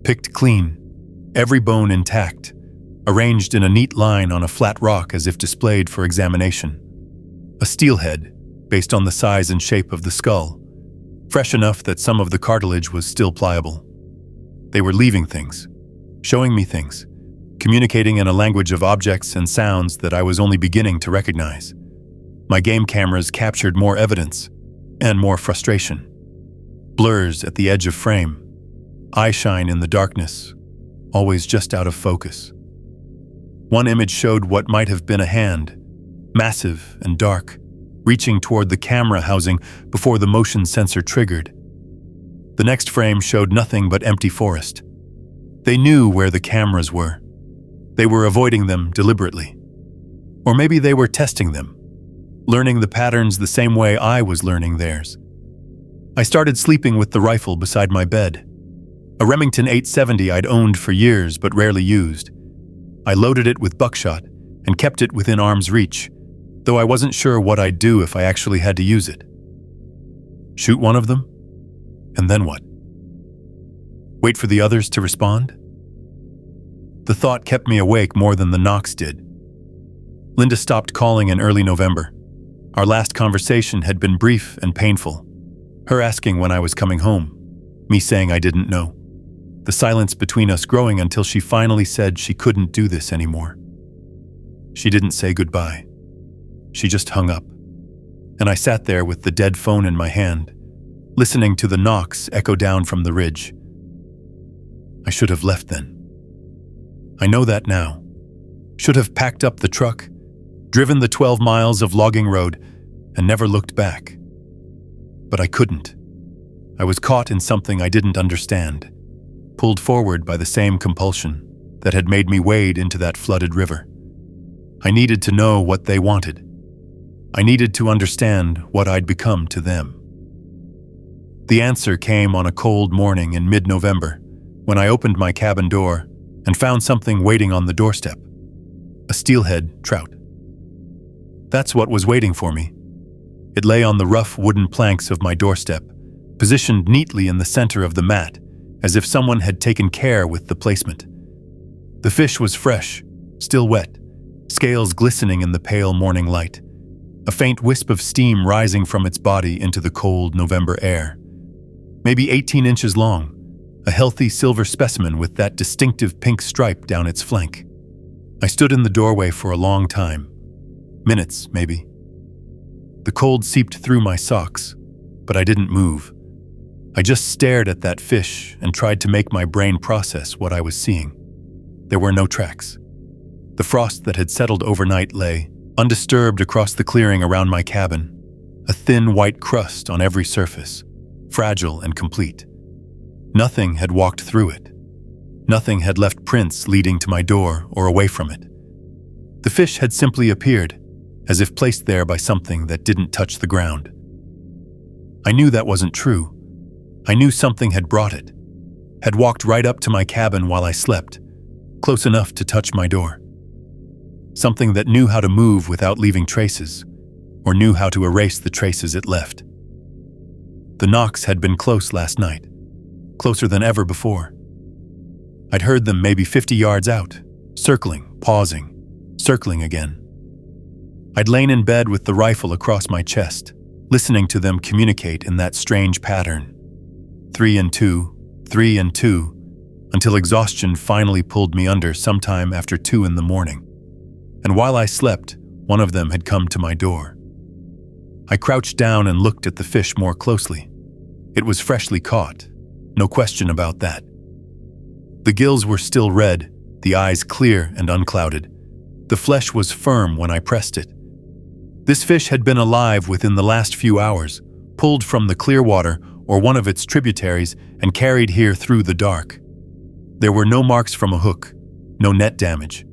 picked clean, every bone intact, arranged in a neat line on a flat rock as if displayed for examination. A steelhead, based on the size and shape of the skull, fresh enough that some of the cartilage was still pliable. They were leaving things, showing me things, communicating in a language of objects and sounds that I was only beginning to recognize. My game cameras captured more evidence and more frustration. Blurs at the edge of frame, eye shine in the darkness, always just out of focus. One image showed what might have been a hand, massive and dark, reaching toward the camera housing before the motion sensor triggered. The next frame showed nothing but empty forest. They knew where the cameras were. They were avoiding them deliberately. Or maybe they were testing them, learning the patterns the same way I was learning theirs. I started sleeping with the rifle beside my bed. A Remington 870 I'd owned for years but rarely used. I loaded it with buckshot and kept it within arm's reach, though I wasn't sure what I'd do if I actually had to use it. Shoot one of them? And then what? Wait for the others to respond? The thought kept me awake more than the knocks did. Linda stopped calling in early November. Our last conversation had been brief and painful. Her asking when I was coming home, me saying I didn't know. The silence between us growing until she finally said she couldn't do this anymore. She didn't say goodbye. She just hung up. And I sat there with the dead phone in my hand, listening to the knocks echo down from the ridge. I should have left then. I know that now. Should have packed up the truck, driven the 12 miles of logging road, and never looked back. But I couldn't. I was caught in something I didn't understand, pulled forward by the same compulsion that had made me wade into that flooded river. I needed to know what they wanted. I needed to understand what I'd become to them. The answer came on a cold morning in mid-November when I opened my cabin door and found something waiting on the doorstep. A steelhead trout. That's what was waiting for me. It lay on the rough wooden planks of my doorstep, positioned neatly in the center of the mat, as if someone had taken care with the placement. The fish was fresh, still wet, scales glistening in the pale morning light, a faint wisp of steam rising from its body into the cold November air. Maybe 18 inches long, a healthy silver specimen with that distinctive pink stripe down its flank. I stood in the doorway for a long time, minutes maybe. The cold seeped through my socks, but I didn't move. I just stared at that fish and tried to make my brain process what I was seeing. There were no tracks. The frost that had settled overnight lay, undisturbed across the clearing around my cabin, a thin white crust on every surface, fragile and complete. Nothing had walked through it. Nothing had left prints leading to my door or away from it. The fish had simply appeared, as if placed there by something that didn't touch the ground. I knew that wasn't true. I knew something had brought it, had walked right up to my cabin while I slept, close enough to touch my door. Something that knew how to move without leaving traces, or knew how to erase the traces it left. The knocks had been close last night, closer than ever before. I'd heard them maybe 50 yards out, circling, pausing, circling again. I'd lain in bed with the rifle across my chest, listening to them communicate in that strange pattern. 3 and 2, 3 and 2, until exhaustion finally pulled me under sometime after 2 in the morning. And while I slept, one of them had come to my door. I crouched down and looked at the fish more closely. It was freshly caught, no question about that. The gills were still red, the eyes clear and unclouded. The flesh was firm when I pressed it. This fish had been alive within the last few hours, pulled from the Clearwater or one of its tributaries and carried here through the dark. There were no marks from a hook, no net damage,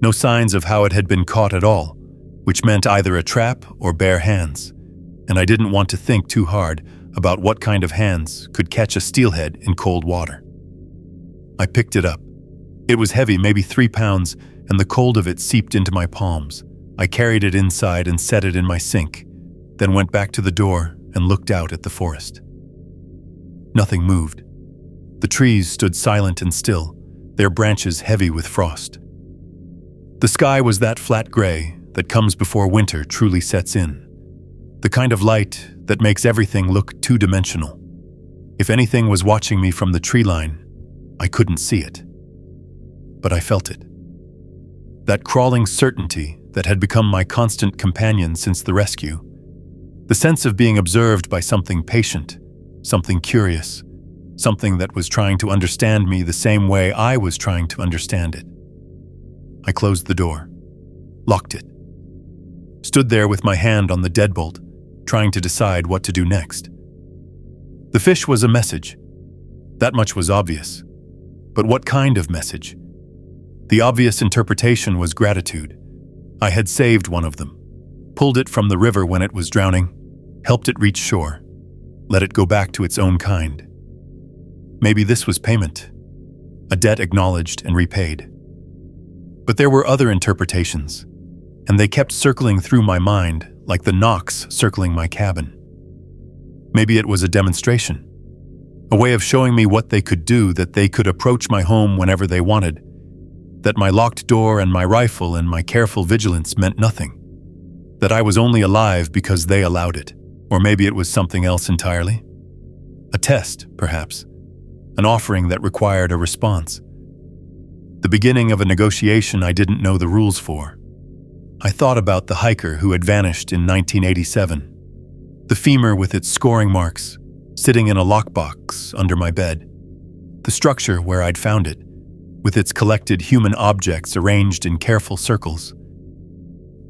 no signs of how it had been caught at all, which meant either a trap or bare hands. And I didn't want to think too hard about what kind of hands could catch a steelhead in cold water. I picked it up. It was heavy, maybe 3 pounds, and the cold of it seeped into my palms. I carried it inside and set it in my sink, then went back to the door and looked out at the forest. Nothing moved. The trees stood silent and still, their branches heavy with frost. The sky was that flat gray that comes before winter truly sets in. The kind of light that makes everything look two-dimensional. If anything was watching me from the tree line, I couldn't see it. But I felt it. That crawling certainty that had become my constant companion since the rescue. The sense of being observed by something patient, something curious, something that was trying to understand me the same way I was trying to understand it. I closed the door, locked it, stood there with my hand on the deadbolt, trying to decide what to do next. The fish was a message. That much was obvious. But what kind of message? The obvious interpretation was gratitude. I had saved one of them, pulled it from the river when it was drowning, helped it reach shore, let it go back to its own kind. Maybe this was payment, a debt acknowledged and repaid. But there were other interpretations, and they kept circling through my mind like the knocks circling my cabin. Maybe it was a demonstration, a way of showing me what they could do, that they could approach my home whenever they wanted, that my locked door and my rifle and my careful vigilance meant nothing, that I was only alive because they allowed it, or maybe it was something else entirely. A test, perhaps, an offering that required a response. The beginning of a negotiation I didn't know the rules for. I thought about the hiker who had vanished in 1987, the femur with its scoring marks, sitting in a lockbox under my bed, the structure where I'd found it, with its collected human objects arranged in careful circles.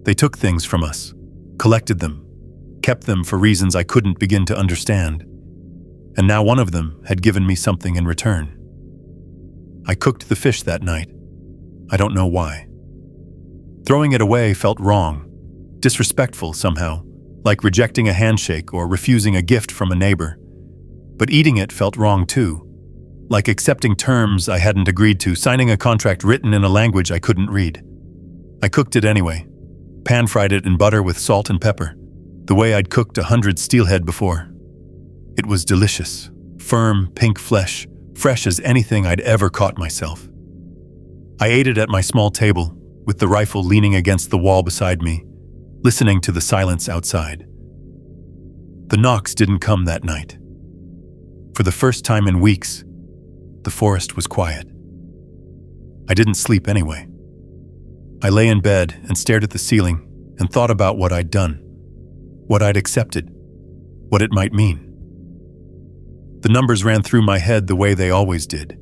They took things from us, collected them, kept them for reasons I couldn't begin to understand, and now one of them had given me something in return. I cooked the fish that night. I don't know why. Throwing it away felt wrong, disrespectful somehow, like rejecting a handshake or refusing a gift from a neighbor. But eating it felt wrong too, like accepting terms I hadn't agreed to, signing a contract written in a language I couldn't read. I cooked it anyway, pan-fried it in butter with salt and pepper, the way I'd cooked 100 steelhead before. It was delicious, firm, pink flesh, fresh as anything I'd ever caught myself. I ate it at my small table, with the rifle leaning against the wall beside me, listening to the silence outside. The knocks didn't come that night. For the first time in weeks, the forest was quiet. I didn't sleep anyway. I lay in bed and stared at the ceiling and thought about what I'd done, what I'd accepted, what it might mean. The numbers ran through my head the way they always did.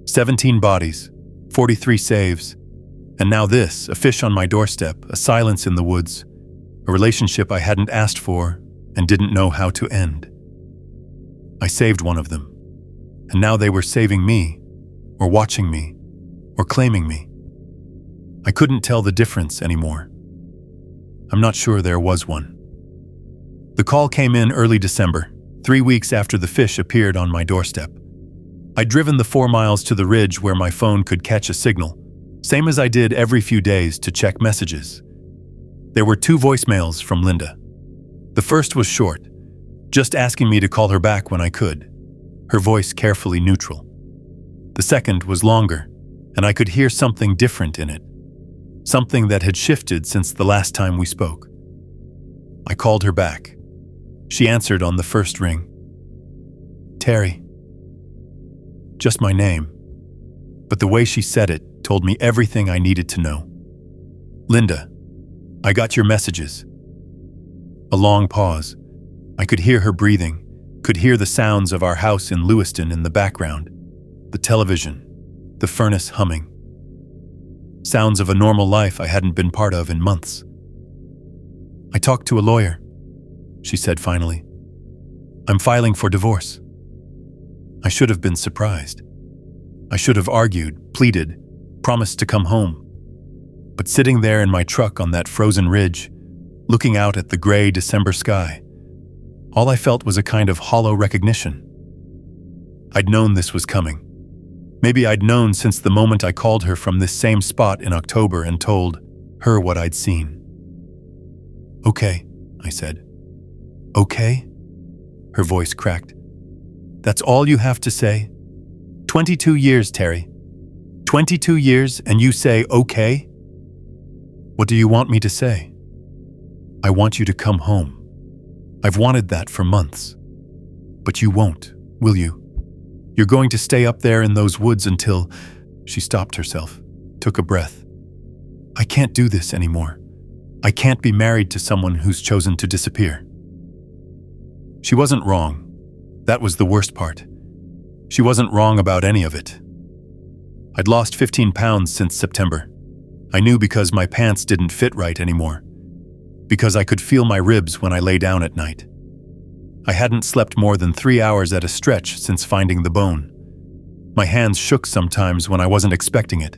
17 bodies, 43 saves, and now this, a fish on my doorstep, a silence in the woods, a relationship I hadn't asked for and didn't know how to end. I saved one of them, and now they were saving me, or watching me, or claiming me. I couldn't tell the difference anymore. I'm not sure there was one. The call came in early December, 3 weeks after the fish appeared on my doorstep. I'd driven the 4 miles to the ridge where my phone could catch a signal, same as I did every few days to check messages. There were 2 voicemails from Linda. The first was short, just asking me to call her back when I could, her voice carefully neutral. The second was longer, and I could hear something different in it, something that had shifted since the last time we spoke. I called her back. She answered on the first ring. Terry. Just my name, but the way she said it told me everything I needed to know. Linda, I got your messages. A long pause. I could hear her breathing, could hear the sounds of our house in Lewiston in the background, the television, the furnace humming. Sounds of a normal life I hadn't been part of in months. I talked to a lawyer, she said finally. I'm filing for divorce. I should have been surprised. I should have argued, pleaded, promised to come home. But sitting there in my truck on that frozen ridge, looking out at the gray December sky, all I felt was a kind of hollow recognition. I'd known this was coming. Maybe I'd known since the moment I called her from this same spot in October and told her what I'd seen. Okay, I said. Okay? Her voice cracked. That's all you have to say? 22 years, Terry. 22 years and you say okay? What do you want me to say? I want you to come home. I've wanted that for months. But you won't, will you? You're going to stay up there in those woods until... She stopped herself, took a breath. I can't do this anymore. I can't be married to someone who's chosen to disappear. She wasn't wrong. That was the worst part. She wasn't wrong about any of it. I'd lost 15 pounds since September. I knew because my pants didn't fit right anymore. Because I could feel my ribs when I lay down at night. I hadn't slept more than 3 hours at a stretch since finding the bone. My hands shook sometimes when I wasn't expecting it,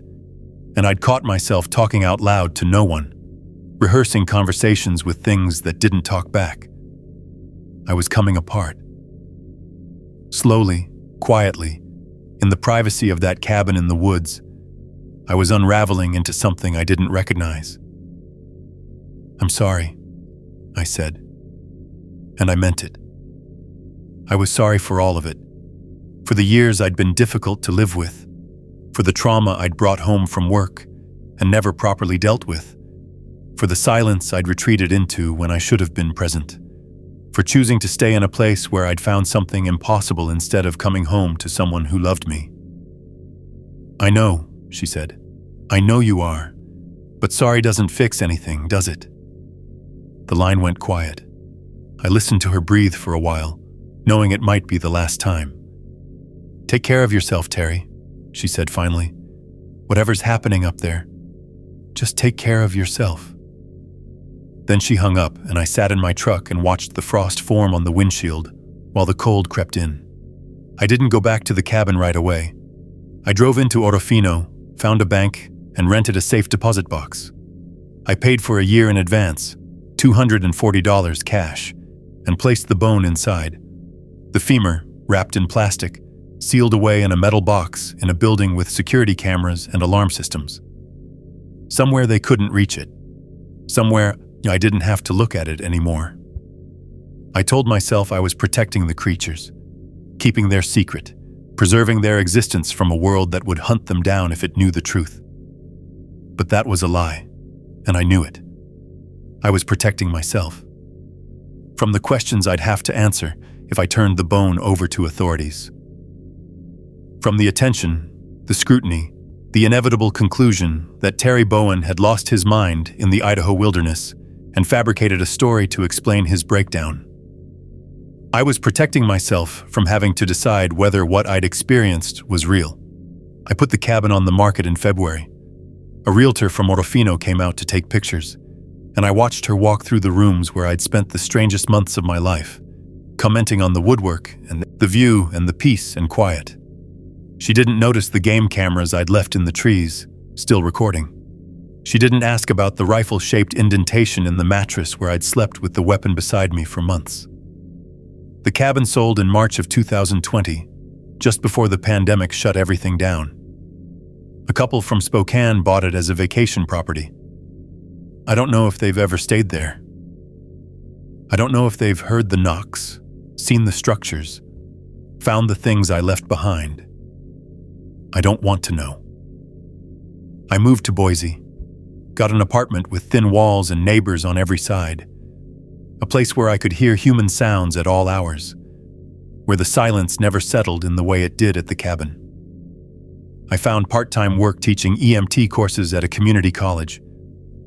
and I'd caught myself talking out loud to no one, rehearsing conversations with things that didn't talk back. I was coming apart. Slowly, quietly, in the privacy of that cabin in the woods, I was unraveling into something I didn't recognize. I'm sorry, I said, and I meant it. I was sorry for all of it, for the years I'd been difficult to live with, for the trauma I'd brought home from work and never properly dealt with, for the silence I'd retreated into when I should have been present, for choosing to stay in a place where I'd found something impossible instead of coming home to someone who loved me. I know, she said. I know you are, but sorry doesn't fix anything, does it? The line went quiet. I listened to her breathe for a while, knowing it might be the last time. Take care of yourself, Terry, she said finally. Whatever's happening up there, just take care of yourself." Then she hung up, and I sat in my truck and watched the frost form on the windshield while the cold crept in. I didn't go back to the cabin right away. I drove into Orofino, found a bank, and rented a safe deposit box. I paid for a year in advance, $240 cash, and placed the bone inside. The femur, wrapped in plastic, sealed away in a metal box in a building with security cameras and alarm systems. Somewhere they couldn't reach it. Somewhere I didn't have to look at it anymore. I told myself I was protecting the creatures, keeping their secret, preserving their existence from a world that would hunt them down if it knew the truth. But that was a lie, and I knew it. I was protecting myself from the questions I'd have to answer if I turned the bone over to authorities. From the attention, the scrutiny, the inevitable conclusion that Terry Bowen had lost his mind in the Idaho wilderness and fabricated a story to explain his breakdown. I was protecting myself from having to decide whether what I'd experienced was real. I put the cabin on the market in February. A realtor from Orofino came out to take pictures, and I watched her walk through the rooms where I'd spent the strangest months of my life, commenting on the woodwork and the view and the peace and quiet. She didn't notice the game cameras I'd left in the trees, still recording. She didn't ask about the rifle-shaped indentation in the mattress where I'd slept with the weapon beside me for months. The cabin sold in March of 2020, just before the pandemic shut everything down. A couple from Spokane bought it as a vacation property. I don't know if they've ever stayed there. I don't know if they've heard the knocks, seen the structures, found the things I left behind. I don't want to know. I moved to Boise, got an apartment with thin walls and neighbors on every side, a place where I could hear human sounds at all hours, where the silence never settled in the way it did at the cabin. I found part-time work teaching EMT courses at a community college,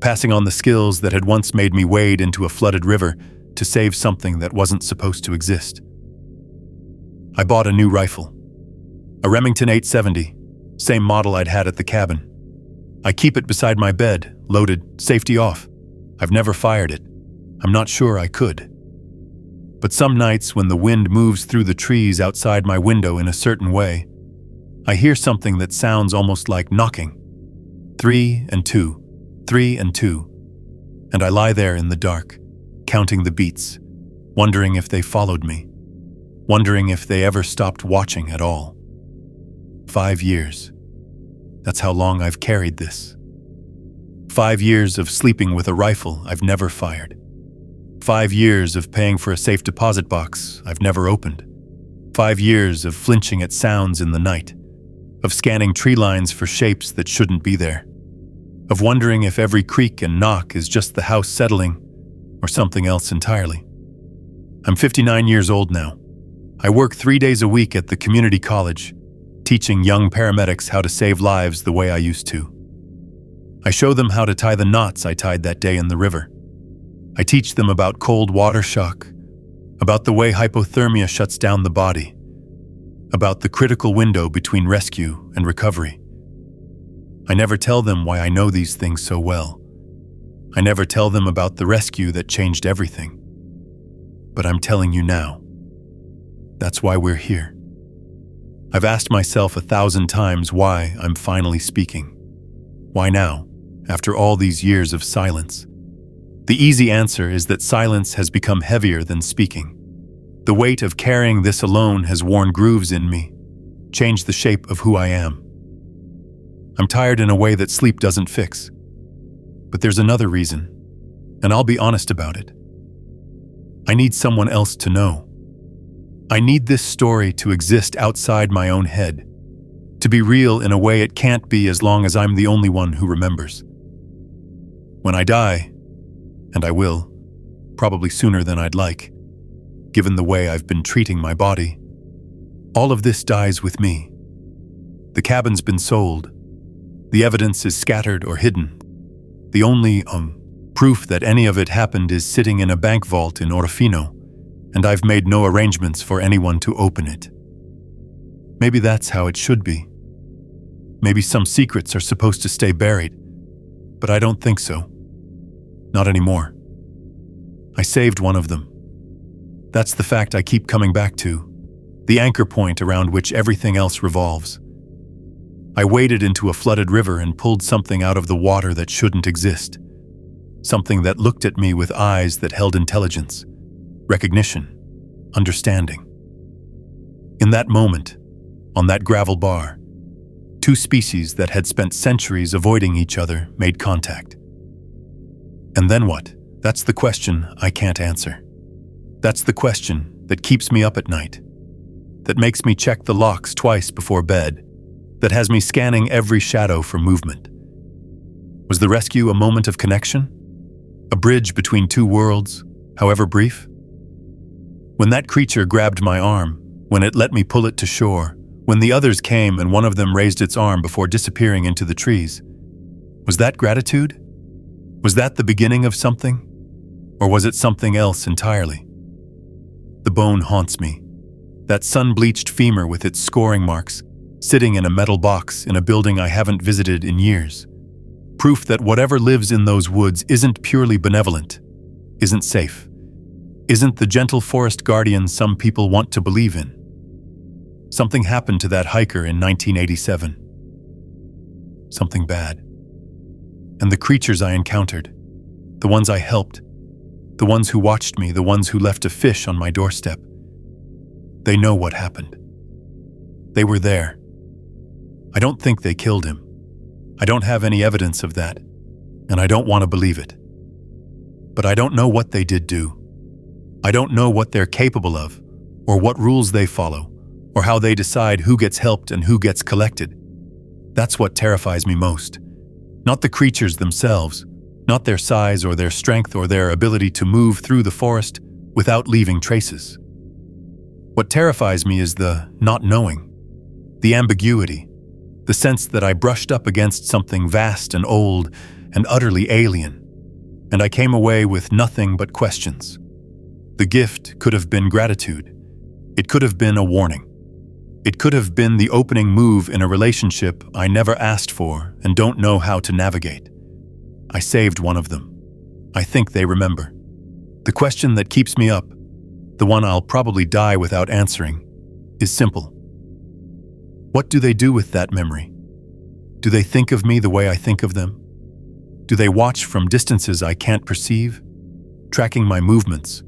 passing on the skills that had once made me wade into a flooded river to save something that wasn't supposed to exist. I bought a new rifle, a Remington 870, same model I'd had at the cabin. I keep it beside my bed, loaded, safety off. I've never fired it. I'm not sure I could. But some nights when the wind moves through the trees outside my window in a certain way, I hear something that sounds almost like knocking. 3 and 2, 3 and 2. And I lie there in the dark, counting the beats, wondering if they followed me, wondering if they ever stopped watching at all. 5 years. That's how long I've carried this. 5 years of sleeping with a rifle I've never fired. 5 years of paying for a safe deposit box I've never opened. 5 years of flinching at sounds in the night, of scanning tree lines for shapes that shouldn't be there, of wondering if every creak and knock is just the house settling or something else entirely. I'm 59 years old now. I work 3 days a week at the community college, teaching young paramedics how to save lives the way I used to. I show them how to tie the knots I tied that day in the river. I teach them about cold water shock, about the way hypothermia shuts down the body, about the critical window between rescue and recovery. I never tell them why I know these things so well. I never tell them about the rescue that changed everything. But I'm telling you now. That's why we're here. I've asked myself 1,000 times why I'm finally speaking. Why now, after all these years of silence? The easy answer is that silence has become heavier than speaking. The weight of carrying this alone has worn grooves in me, changed the shape of who I am. I'm tired in a way that sleep doesn't fix. But there's another reason, and I'll be honest about it. I need someone else to know. I need this story to exist outside my own head, to be real in a way it can't be as long as I'm the only one who remembers. When I die, and I will, probably sooner than I'd like, given the way I've been treating my body, all of this dies with me. The cabin's been sold. The evidence is scattered or hidden. The only proof that any of it happened is sitting in a bank vault in Orofino, and I've made no arrangements for anyone to open it. Maybe that's how it should be. Maybe some secrets are supposed to stay buried, but I don't think so. Not anymore. I saved one of them. That's the fact I keep coming back to, the anchor point around which everything else revolves. I waded into a flooded river and pulled something out of the water that shouldn't exist. Something that looked at me with eyes that held intelligence, recognition, understanding. In that moment, on that gravel bar, two species that had spent centuries avoiding each other made contact. And then what? That's the question I can't answer. That's the question that keeps me up at night, that makes me check the locks twice before bed, that has me scanning every shadow for movement. Was the rescue a moment of connection? A bridge between two worlds, however brief? When that creature grabbed my arm, when it let me pull it to shore, when the others came and one of them raised its arm before disappearing into the trees, was that gratitude? Was that the beginning of something? Or was it something else entirely? The bone haunts me. That sun-bleached femur with its scoring marks, sitting in a metal box in a building I haven't visited in years. Proof that whatever lives in those woods isn't purely benevolent, isn't safe, isn't the gentle forest guardian some people want to believe in. Something happened to that hiker in 1987. Something bad. And the creatures I encountered, the ones I helped, the ones who watched me, the ones who left a fish on my doorstep, they know what happened. They were there. I don't think they killed him. I don't have any evidence of that, and I don't want to believe it. But I don't know what they did do. I don't know what they're capable of, or what rules they follow, or how they decide who gets helped and who gets collected. That's what terrifies me most. Not the creatures themselves, not their size or their strength or their ability to move through the forest without leaving traces. What terrifies me is the not knowing, the ambiguity, the sense that I brushed up against something vast and old and utterly alien, and I came away with nothing but questions. The gift could have been gratitude. It could have been a warning. It could have been the opening move in a relationship I never asked for and don't know how to navigate. I saved one of them. I think they remember. The question that keeps me up, the one I'll probably die without answering, is simple. What do they do with that memory? Do they think of me the way I think of them? Do they watch from distances I can't perceive, tracking my movements,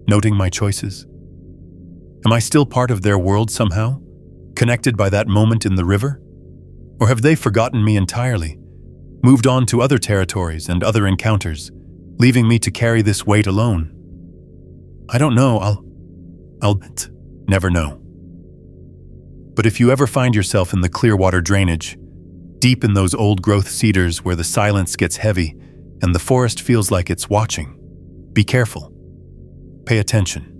noting my choices? Am I still part of their world somehow, connected by that moment in the river? Or have they forgotten me entirely, moved on to other territories and other encounters, leaving me to carry this weight alone? I don't know. I'll never know. But if you ever find yourself in the Clearwater drainage, deep in those old-growth cedars where the silence gets heavy and the forest feels like it's watching, be careful. Pay attention.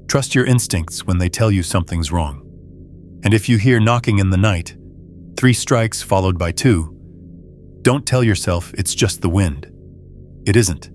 Trust your instincts when they tell you something's wrong. And if you hear knocking in the night, 3 strikes followed by 2, don't tell yourself it's just the wind. It isn't.